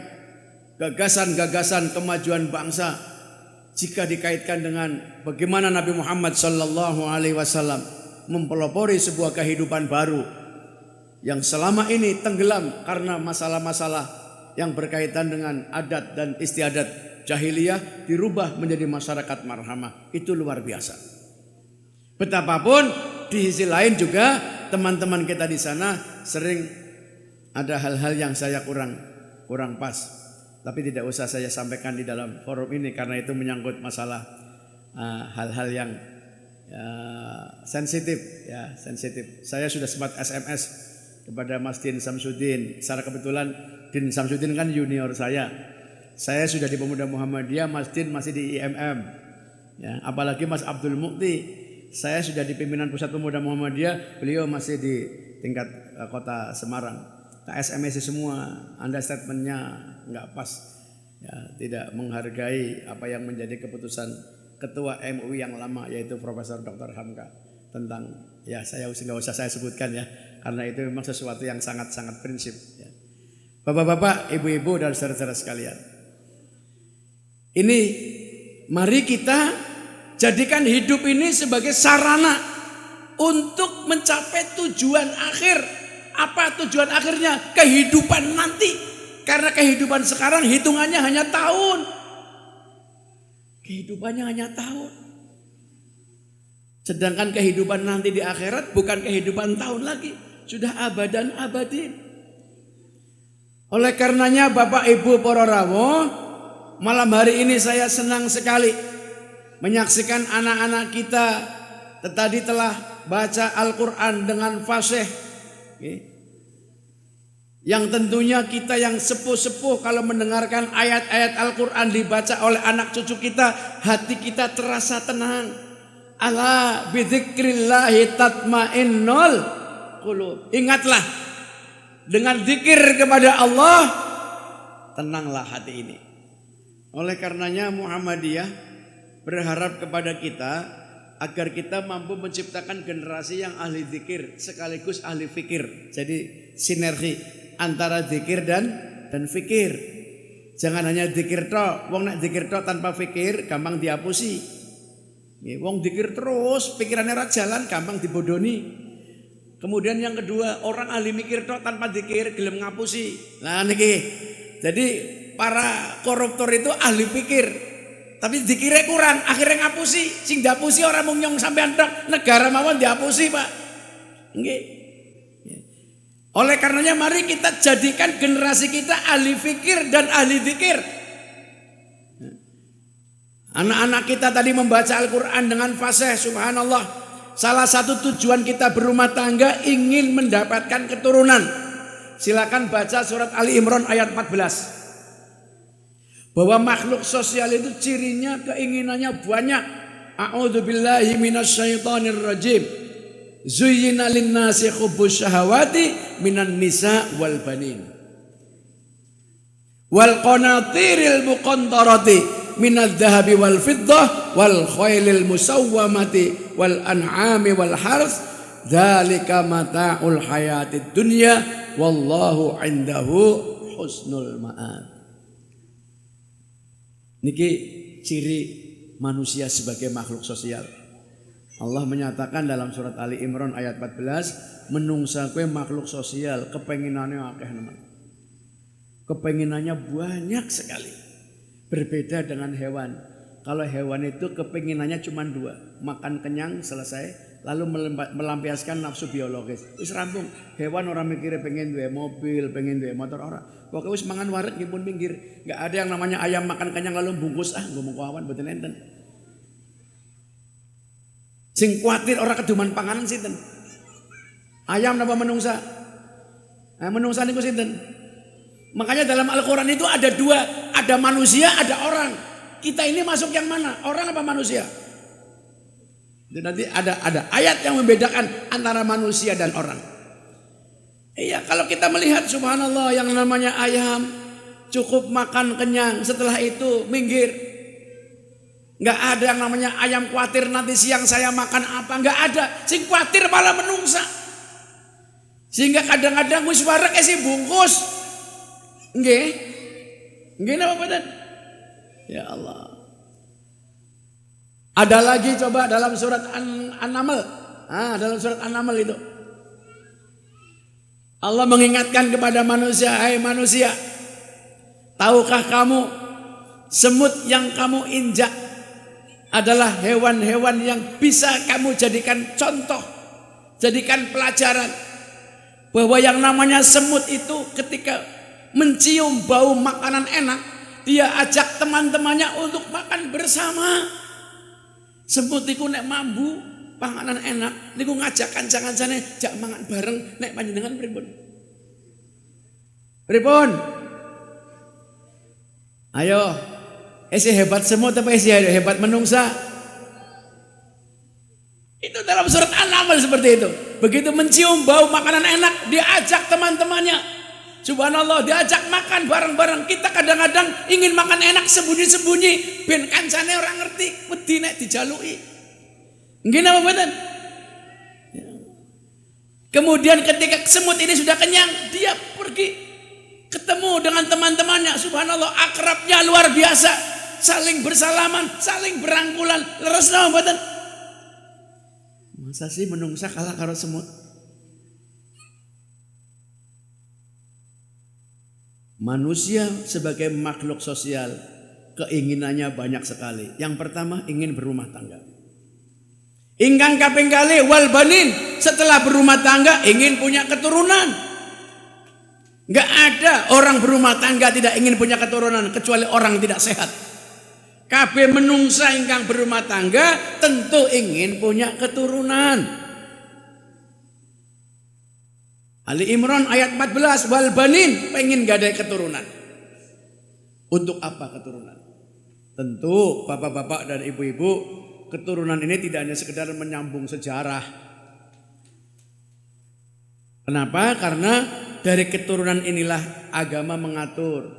gagasan-gagasan kemajuan bangsa jika dikaitkan dengan bagaimana Nabi Muhammad Sallallahu Alaihi Wasallam mempelopori sebuah kehidupan baru yang selama ini tenggelam karena masalah-masalah yang berkaitan dengan adat dan istiadat jahiliyah dirubah menjadi masyarakat marhamah. Itu luar biasa. Betapapun di sisi lain juga teman-teman kita di sana sering ada hal-hal yang saya kurang pas. Tapi tidak usah saya sampaikan di dalam forum ini karena itu menyangkut masalah hal-hal yang sensitif ya, sensitif. Saya sudah sempat SMS kepada Mas Din Samsudin. Secara kebetulan Din Samsudin kan junior saya. Saya sudah di Pemuda Muhammadiyah, Mas Din masih di IMM. Ya, apalagi Mas Abdul Mukti, saya sudah di pimpinan Pusat Pemuda Muhammadiyah, beliau masih di tingkat Kota Semarang. tak SMS semua, Anda statementnya nggak pas, ya, tidak menghargai apa yang menjadi keputusan Ketua MUI yang lama yaitu Profesor Dr. Hamka tentang, ya saya nggak usah saya sebutkan ya, karena itu memang sesuatu yang sangat-sangat prinsip. Ya. Bapak-bapak, ibu-ibu dan saudara-saudara sekalian, ini mari kita jadikan hidup ini sebagai sarana untuk mencapai tujuan akhir. Apa tujuan akhirnya? Kehidupan nanti. Karena kehidupan sekarang hitungannya hanya tahun. Kehidupannya hanya tahun. Sedangkan kehidupan nanti di akhirat bukan kehidupan tahun lagi. Sudah abadan abadin. Oleh karenanya Bapak Ibu para rawuh, malam hari ini saya senang sekali menyaksikan anak-anak kita tadi telah baca Al-Quran dengan fasih. Yang tentunya kita yang sepuh-sepuh kalau mendengarkan ayat-ayat Al-Quran dibaca oleh anak cucu kita, hati kita terasa tenang. Ala bidzikrillahi tatmainnul qulub. Ingatlah, dengan zikir kepada Allah tenanglah hati ini. Oleh karenanya Muhammadiyah berharap kepada kita agar kita mampu menciptakan generasi yang ahli zikir sekaligus ahli fikir. Jadi sinergi antara zikir dan fikir. Jangan hanya zikir tok. Wong nek zikir tok tanpa fikir gampang diapusi. Wong zikir terus pikirannya ra jalan gampang dibodoni. Kemudian yang kedua, orang ahli mikir tok tanpa zikir gelem ngapusi. Nah niki. Jadi para koruptor itu ahli pikir, tapi zikirnya kurang, akhirnya ngapusi. Sing diapusi orang mung nyong sampean tok, negara mawon diapusi, Pak. Nggih. Oleh karenanya mari kita jadikan generasi kita ahli fikir dan ahli zikir. Anak-anak kita tadi membaca Al-Quran dengan fasih, subhanallah. Salah satu tujuan kita berumah tangga ingin mendapatkan keturunan. Silakan baca surat Ali Imran ayat 14. Bahwa makhluk sosial itu cirinya keinginannya banyak. A'udzubillahi minasyaitonir rajim. Zuyyina linnasi hubbus syahawati minan nisa wal banin wal qanatiril muqantarati minadh dhahabi wal fiddah wal khailil musawwamati wal an'ami wal hars dzalika mata'ul hayatid dunya wallahu indahu husnul ma'ab. Niki ciri manusia sebagai makhluk sosial. Allah menyatakan dalam surat Ali Imran ayat 14, menungsa kue makhluk sosial, kepenginannya akeh nemen. Kepenginannya banyak sekali. Berbeda dengan hewan. Kalau hewan itu kepenginannya cuma dua, makan kenyang selesai, lalu melampiaskan nafsu biologis. Wis rampung. Hewan orang mikirnya pengen duwe mobil, pengen duwe motor orang. Pokoknya wis mangan waret nggih pun pinggir. Enggak ada yang namanya ayam makan kenyang lalu bungkus ngomong kawan mboten enten. Sing kuatir orang keduman panganan sinten? Ayam napa menungsa? Nah, menungsa niku sinten? Makanya dalam Al-Quran itu ada dua, ada manusia, ada orang. Kita ini masuk yang mana? Orang apa manusia? Jadi nanti ada ayat yang membedakan antara manusia dan orang. Iya, kalau kita melihat subhanallah yang namanya ayam cukup makan kenyang, setelah itu minggir. Nggak ada yang namanya ayam khawatir nanti siang saya makan apa, nggak ada. Sing khawatir malah menungsa. Sehingga kadang-kadang wis warek isi bungkus. Nggih. Nggih napa badan? Ya Allah. Ada lagi coba dalam surat An-Naml. Dalam surat An-Naml itu. Allah mengingatkan kepada manusia, hai manusia, tahukah kamu semut yang kamu injak adalah hewan-hewan yang bisa kamu jadikan contoh, jadikan pelajaran. Bahwa yang namanya semut itu ketika mencium bau makanan enak, dia ajak teman-temannya untuk makan bersama. Semut iku nek mambu panganan enak, niku ngajak kanca-kancane jak mangan bareng nek panjenengan pripun? Pripun? Ayo, isi hebat semut apa isi hebat menungsa? Itu dalam surat An-Naml seperti itu. Begitu mencium bau makanan enak, dia ajak teman-temannya. Subhanallah, diajak makan bareng-bareng. Kita kadang-kadang ingin makan enak sembunyi-sembunyi ben kancane orang ngerti, wedi nek dijaluki. Nggih napa mboten? Kemudian ketika semut ini sudah kenyang, dia pergi ketemu dengan teman-temannya. Subhanallah, akrabnya luar biasa. Saling bersalaman, saling berangkulan. Leres napa mboten? Masa sih menungsa kalah karo semut? Manusia sebagai makhluk sosial keinginannya banyak sekali. Yang pertama ingin berumah tangga. Ingkang kaping kalih wal banin, setelah berumah tangga ingin punya keturunan. Enggak ada orang berumah tangga tidak ingin punya keturunan kecuali orang tidak sehat. Kabeh menungsa ingkang berumah tangga tentu ingin punya keturunan. Ali Imran ayat 14, wal banin, pengen gadai keturunan. Untuk apa keturunan? Tentu bapak-bapak dan ibu-ibu, keturunan ini tidak hanya sekedar menyambung sejarah. Kenapa? Karena dari keturunan inilah agama mengatur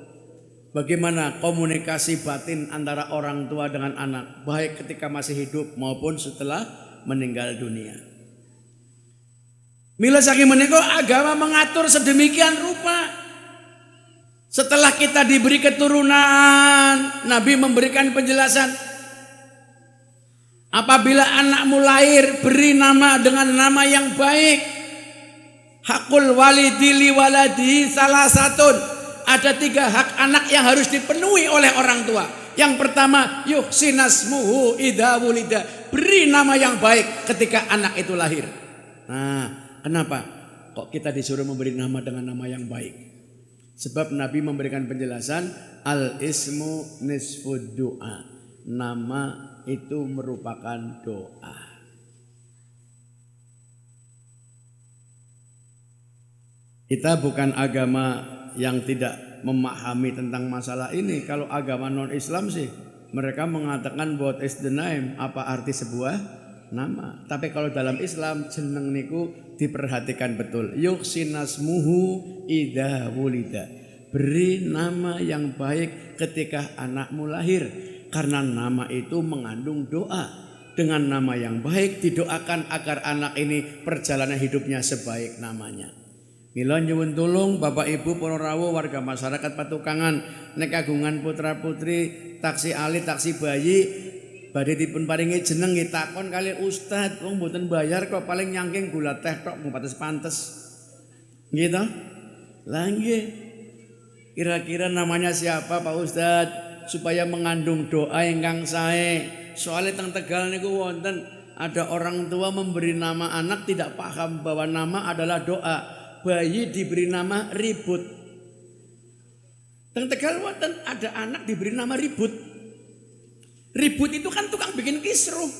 bagaimana komunikasi batin antara orang tua dengan anak, baik ketika masih hidup maupun setelah meninggal dunia. Mila saking menika agama mengatur sedemikian rupa. Setelah kita diberi keturunan, Nabi memberikan penjelasan. Apabila anakmu lahir, beri nama dengan nama yang baik. Hakul walidi li waladi salah satun. Ada 3 hak anak yang harus dipenuhi oleh orang tua. Yang pertama, yuhsinasmuhu idza wulida. Beri nama yang baik ketika anak itu lahir. Nah, kenapa kok kita disuruh memberi nama dengan nama yang baik? Sebab Nabi memberikan penjelasan al-ismu nisfud doa. Nama itu merupakan doa. Kita bukan agama yang tidak memahami tentang masalah ini. Kalau agama non-Islam sih mereka mengatakan what is the name, apa arti sebuah nama. Tapi kalau dalam Islam jeneng niku diperhatikan betul. Yuhsinasmuhu idza wulida. Beri nama yang baik ketika anakmu lahir, karena nama itu mengandung doa. Dengan nama yang baik didoakan agar anak ini perjalanan hidupnya sebaik namanya. Mila nyuwun tulung Bapak Ibu para rawuh warga masyarakat Patukangan nek kagungan putra-putri taksi alit taksi bayi badhe dipun paringi jeneng nggih takon kali Ustaz, wong mboten bayar kok, paling nyangking gula teh tok mung pantes-pantes. Nggih to? Lah nggih. Kira-kira namanya siapa Pak Ustaz supaya mengandung doa ingkang sae. Soalnya teng Tegal niku wonten ada orang tua memberi nama anak tidak paham bahwa nama adalah doa. Bayi diberi nama Ribut. Teng Tegal wonten ada anak diberi nama Ribut. Ribut itu kan tukang bikin kisruh.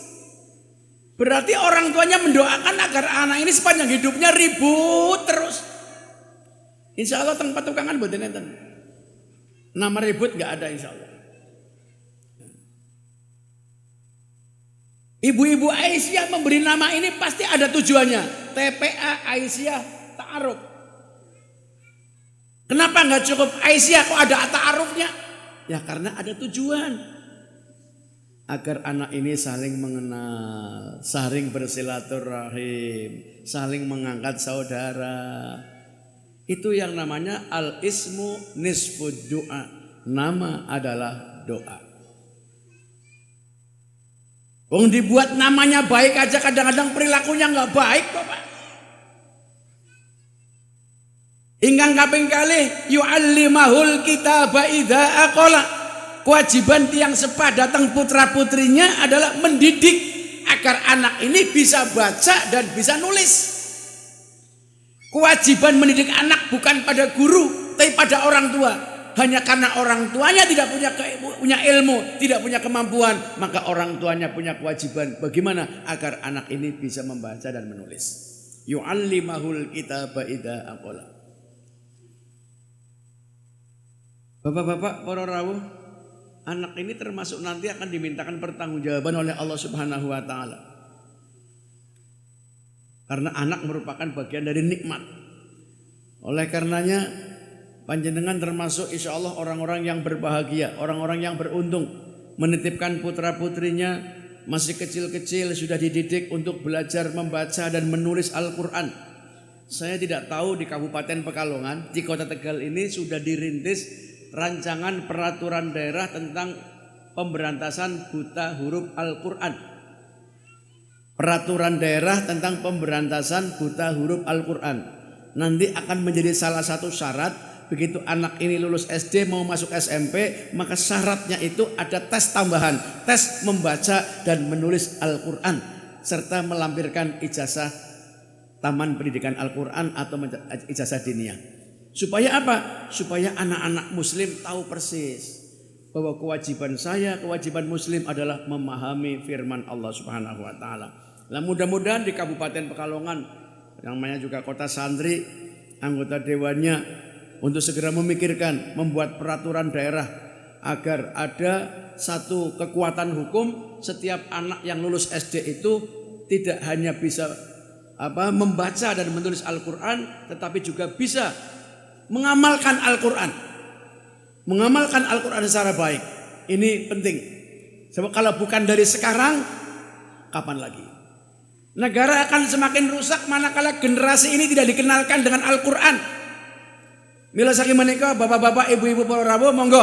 Berarti orang tuanya mendoakan agar anak ini sepanjang hidupnya ribut terus. Insya Allah teng Patukangan mboten enten. Nama Ribut nggak ada insya Allah. Ibu-ibu Aisyah memberi nama ini pasti ada tujuannya. TPA Aisyah Ta'aruf. Kenapa nggak cukup Aisyah kok ada ta'arufnya? Ya karena ada tujuan. Agar anak ini saling mengenal, saling bersilaturahim, saling mengangkat saudara. Itu yang namanya al-ismu nisfud doa. Nama adalah doa. Wong dibuat namanya baik aja kadang-kadang perilakunya nggak baik kok Pak. Ingkang kaping kalih yu'allimahul kitaba idza aqala. Kewajiban tiang sepa datang putra-putrinya adalah mendidik agar anak ini bisa baca dan bisa nulis. Kewajiban mendidik anak bukan pada guru tapi pada orang tua. Hanya karena orang tuanya tidak punya ilmu, tidak punya kemampuan, maka orang tuanya punya kewajiban bagaimana agar anak ini bisa membaca dan menulis. Yu'allimahul kitaba idza aqala. Bapak-bapak para rawuh, anak ini termasuk nanti akan dimintakan pertanggungjawaban oleh Allah Subhanahu wa taala. Karena anak merupakan bagian dari nikmat. Oleh karenanya Panjenengan termasuk insya Allah orang-orang yang berbahagia, orang-orang yang beruntung, menitipkan putra-putrinya masih kecil-kecil sudah dididik untuk belajar membaca dan menulis Al-Quran. Saya tidak tahu di Kabupaten Pekalongan, di Kota Tegal ini sudah dirintis rancangan peraturan daerah tentang pemberantasan buta huruf Al-Quran. Peraturan daerah tentang pemberantasan buta huruf Al-Quran nanti akan menjadi salah satu syarat. Begitu anak ini lulus SD mau masuk SMP, maka syaratnya itu ada tes tambahan, tes membaca dan menulis Al-Quran serta melampirkan ijazah Taman Pendidikan Al-Quran atau ijazah diniyah. Supaya apa? Supaya anak-anak muslim tahu persis bahwa kewajiban saya, kewajiban muslim adalah memahami firman Allah Subhanahu wa taala. Nah, mudah-mudahan di Kabupaten Pekalongan, yang namanya juga kota santri, anggota dewannya untuk segera memikirkan membuat peraturan daerah agar ada satu kekuatan hukum, setiap anak yang lulus SD itu tidak hanya bisa membaca dan menulis Al-Quran, tetapi juga bisa mengamalkan Al-Quran, mengamalkan Al-Quran secara baik. Ini penting. Sebab kalau bukan dari sekarang, kapan lagi? Negara akan semakin rusak manakala generasi ini tidak dikenalkan dengan Al-Quran. Mila saking menika bapak-bapak, ibu-ibu, para rawuh, monggo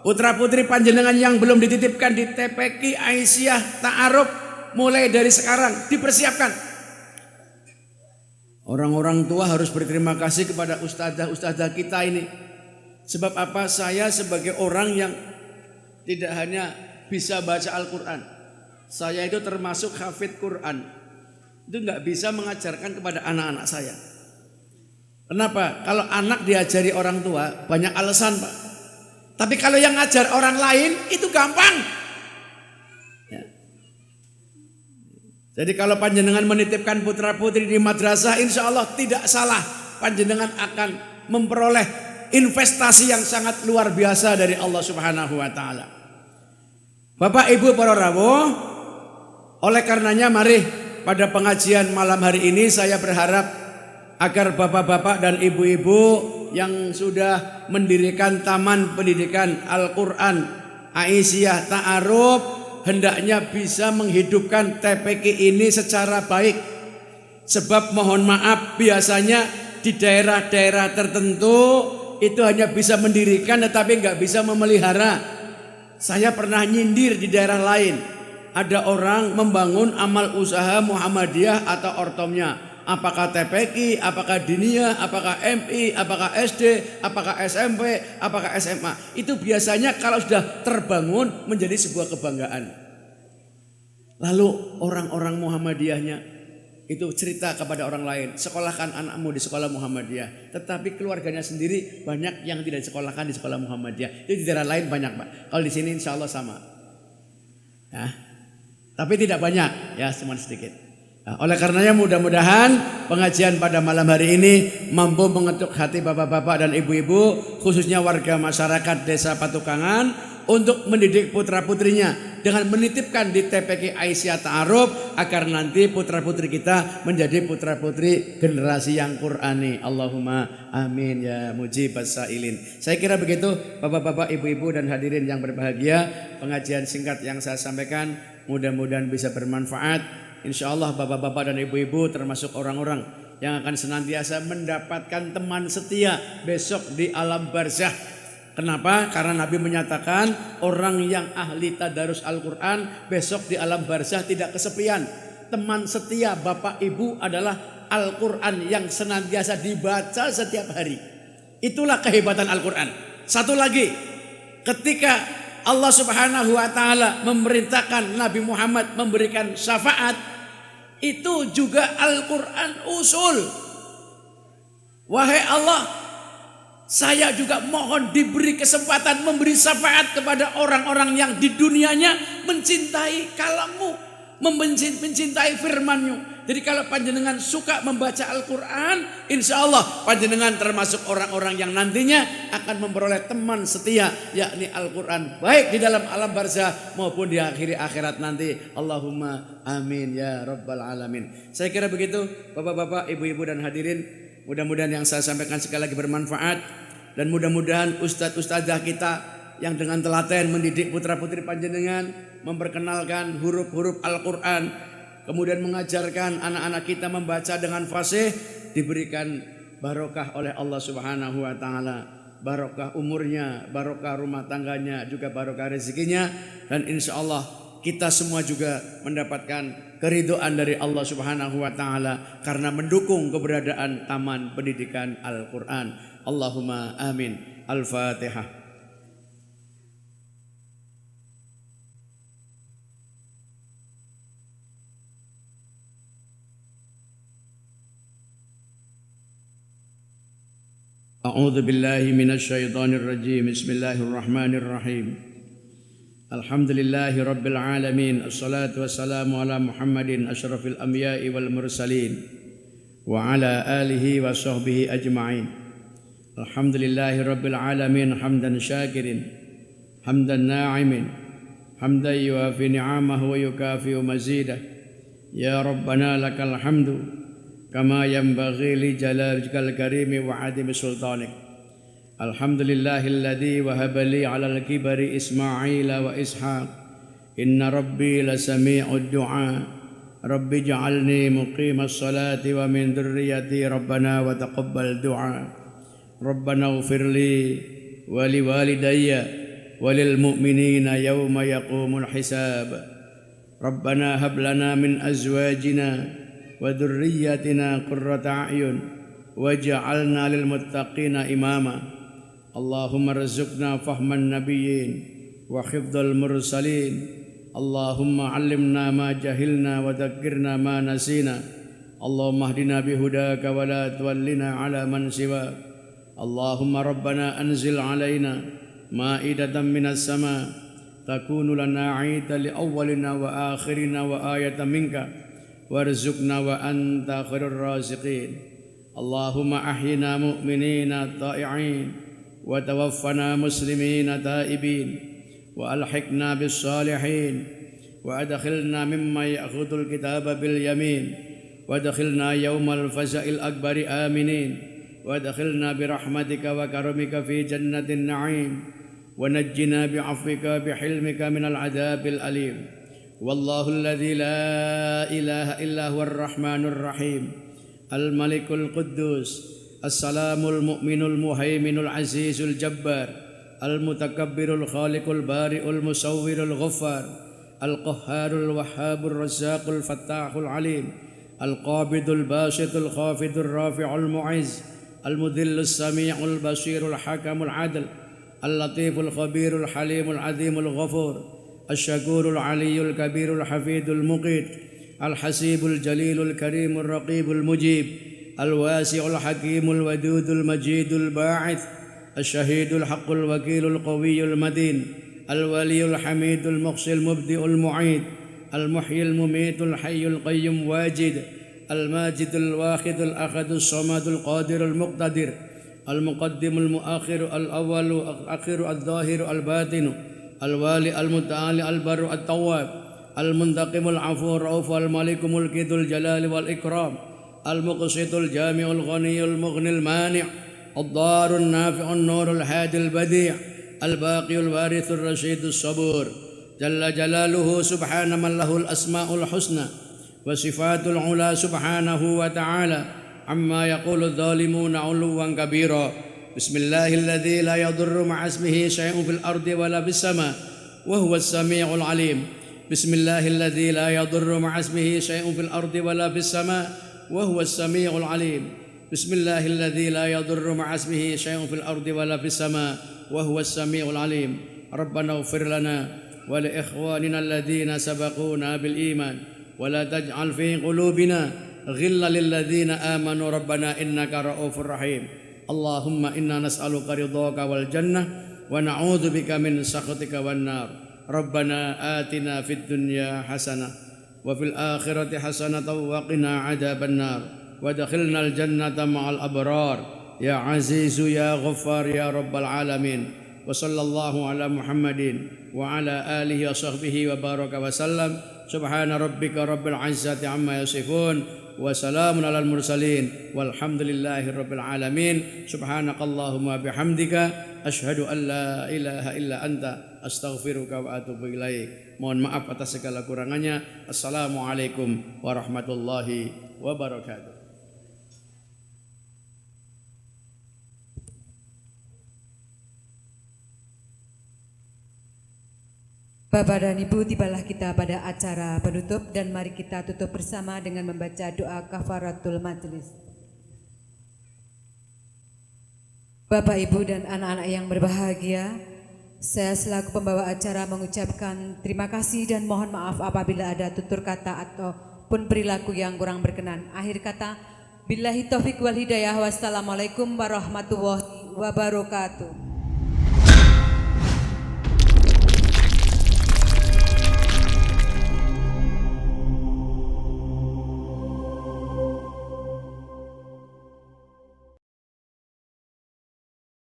putra-putri panjenengan yang belum dititipkan di TPQ Aisyah Ta'aruf mulai dari sekarang dipersiapkan. Orang-orang tua harus berterima kasih kepada ustazah-ustazah kita ini. Sebab apa? Saya sebagai orang yang tidak hanya bisa baca Al-Quran, saya itu termasuk hafidh Quran. Itu nggak bisa mengajarkan kepada anak-anak saya. Kenapa? Kalau anak diajari orang tua banyak alasan, Pak. Tapi kalau yang ngajar orang lain itu gampang. Ya. Jadi kalau panjenengan menitipkan putra-putri di madrasah, insya Allah tidak salah. Panjenengan akan memperoleh investasi yang sangat luar biasa dari Allah Subhanahu wa taala. Bapak, Ibu, para rawuh, oleh karenanya mari pada pengajian malam hari ini saya berharap agar bapak-bapak dan ibu-ibu yang sudah mendirikan Taman Pendidikan Al-Quran Aisyah Ta'aruf hendaknya bisa menghidupkan TPQ ini secara baik. Sebab mohon maaf, biasanya di daerah-daerah tertentu itu hanya bisa mendirikan tetapi nggak bisa memelihara. Saya pernah nyindir di daerah lain, ada orang membangun amal usaha Muhammadiyah atau ortomnya. Apakah TPQ, apakah diniyah, apakah MI, apakah SD, apakah SMP, apakah SMA. Itu biasanya kalau sudah terbangun menjadi sebuah kebanggaan. Lalu orang-orang Muhammadiyahnya itu cerita kepada orang lain, sekolahkan anakmu di sekolah Muhammadiyah. Tetapi keluarganya sendiri banyak yang tidak disekolahkan di sekolah Muhammadiyah. Itu di daerah lain banyak, Pak. Kalau di sini insya Allah sama. Ya. Tapi tidak banyak, ya cuma sedikit. Nah, oleh karenanya mudah-mudahan pengajian pada malam hari ini mampu mengetuk hati bapak-bapak dan ibu-ibu, khususnya warga masyarakat desa Patukangan, untuk mendidik putra-putrinya dengan menitipkan di TPQ Aisyah Ta'aruf agar nanti putra-putri kita menjadi putra-putri generasi yang Qur'ani. Allahumma amin ya mujibas sa'ilin. Saya kira begitu bapak-bapak, ibu-ibu dan hadirin yang berbahagia. Pengajian singkat yang saya sampaikan mudah-mudahan bisa bermanfaat. Insya Allah bapak-bapak dan ibu-ibu termasuk orang-orang yang akan senantiasa mendapatkan teman setia besok di alam barzah. Kenapa? Karena Nabi menyatakan orang yang ahli tadarus Al-Quran besok di alam barzah tidak kesepian. Teman setia bapak ibu adalah Al-Quran yang senantiasa dibaca setiap hari. Itulah kehebatan Al-Quran. Satu lagi, ketika Allah Subhanahu wa taala memerintahkan Nabi Muhammad memberikan syafaat, itu juga Al-Quran usul. Wahai Allah, saya juga mohon diberi kesempatan memberi syafaat kepada orang-orang yang di dunianya mencintai kalammu, mencintai firman-Mu. Jadi kalau panjenengan suka membaca Al-Quran, insya Allah panjenengan termasuk orang-orang yang nantinya akan memperoleh teman setia, yakni Al-Quran, baik di dalam alam barzah maupun di akhir akhirat nanti. Allahumma amin ya rabbal alamin. Saya kira begitu bapak-bapak, ibu-ibu dan hadirin. Mudah-mudahan yang saya sampaikan sekali lagi bermanfaat. Dan mudah-mudahan ustadz-ustadzah kita yang dengan telaten mendidik putra-putri panjenengan, memperkenalkan huruf-huruf Al-Quran, kemudian mengajarkan anak-anak kita membaca dengan fasih, diberikan barokah oleh Allah Subhanahu wa taala. Barokah umurnya, barokah rumah tangganya, juga barokah rezekinya, dan insya Allah kita semua juga mendapatkan keridhaan dari Allah Subhanahu wa taala karena mendukung keberadaan Taman Pendidikan Al-Quran. Allahumma amin. Al-Fatihah. A'udzu billahi minasy syaithanir rajim. Bismillahirrahmanirrahim. Alhamdulillahi rabbil alamin. Assalatu wassalamu ala Muhammadin asyrafil anbiya'i wal mursalin wa ala alihi wa sahbihi ajma'in. Alhamdulillahi rabbil alamin hamdan syakirin hamdan na'imin hamdan yuafi ni'amahu wa yukafi'u mazidah. Ya Rabbana lakal hamdu kama yanbaghi li jalalika al-karimi wa adimi sultanik. Alhamdulillahilladzi wahaba li 'alal kibari Ismaila wa Ishaq. Inna rabbi lasami'ud du'a. Rabbi ij'alni muqimas salati wa min dzurriyyati rabbana wa taqabbal du'a. Rabbana ighfir li wa li walidayya wa lil mu'minina yawma yaqumul hisab. Rabbana hab lana min azwajina wa dzurriyyatina qurrata a'yun waj'alna lil muttaqina imama. Allahumma rzuqna fahman nabiyyin wa hifdzal mursalin. Allahumma 'allimna ma jahilna wa dzakkirna ma nasina. Allahumma hdina bihudaka wa la tuwallina 'ala man siwa. Allahumma rabbana anzil 'alaina ma'idatan minas sama takunu lana 'aidan li awwalina wa akhirina wa ayatan minka warzuqna wa anta khairur raziqin. Allahumma ahyina mu'minina ta'i'in wa tawaffana muslimina ta'ibin wa alhiqna bis salihin wa adkhilna mimman ya'khudul kitaba bil yamin wa adkhilna yawmal faza'il akbari aminin wa adkhilna bi rahmatika wa karamika fi jannatin na'im wa najjina bi 'afwika bi hilmika minal 'adzabil alim. Wallahu alladzi la ilaha illa huwar rahmanur rahim. Al-malikul quddus, as-salamul mu'minul muhaiminul azizul jabbar, al-mutakabbirul khaliqul bari'ul musawwirul ghaffar, al-qahharul wahhabur razzaqul fattahul alim, al-qabidul basitul khafidul rafi'ul mu'izz, al-mudhillus sami'ul basirul hakamul adl, al-latiful khabirul halimul azimul ghafur, الشكور العلي الكبير الحفيد المقيت الحسيب الجليل الكريم الرقيب المجيب الواسع الحكيم الودود المجيد الباعث الشهيد الحق الوكيل القوي المتين الولي الحميد المحصي المبدئ المعيد المحيي المميت الحي القيوم واجد الماجد الواحد الأحد الصمد القادر المقتدر المقدم المؤخر الأول الأخير الظاهر الباطن الوالي المتعالي البر التواب المنتقم العفو الرؤوف الملك ملك ذو الجلال والإكرام المقسط الجامع الغني المغني المانع الضار النافع النور الهادي البديع الباقي الوارث الرشيد الصبور جل جلاله سبحان من له الأسماء الحسنى وصفات العلا سبحانه وتعالى عما يقول الظالمون علوا كبيرا. بسم الله الذي لا يضر مع اسمه شيء في الأرض ولا في السماء وهو السميع العليم. بسم الله الذي لا يضر مع اسمه شيء في الأرض ولا في السماء وهو السميع العليم. بسم الله الذي لا يضر مع اسمه شيء في الأرض ولا في السماء وهو السميع العليم. ربنا اغفر لنا ولإخواننا الذين سبقونا بالإيمان ولا تجعل في قلوبنا غلا للذين آمنوا ربنا إنك رؤوف رحيم. اللهم إنا نسألك رضاك والجنة ونعوذ بك من سخطك والنار. ربنا آتنا في الدنيا حسنة وفي الآخرة حسنة وقنا عذاب النار وادخلنا الجنة مع الأبرار يا عزيز يا غفار يا رب العالمين. وصلى الله على محمد وعلى آله وصحبه وبارك وسلم. سبحان ربك رب العزة عما يصفون wa salamun alal mursalin walhamdulillahi rabbil alamin. Subhanakallahumma bihamdika asyhadu an la ilaha illa anta astaghfiruka wa atubu ilaik. Mohon maaf atas segala kurangannya. Assalamualaikum warahmatullahi wabarakatuh. Bapak dan Ibu, tibalah kita pada acara penutup dan mari kita tutup bersama dengan membaca doa kafaratul majelis. Bapak, Ibu dan anak-anak yang berbahagia, saya selaku pembawa acara mengucapkan terima kasih dan mohon maaf apabila ada tutur kata ataupun perilaku yang kurang berkenan. Akhir kata, billahi taufiq wal hidayah. Wassalamualaikum warahmatullahi wabarakatuh.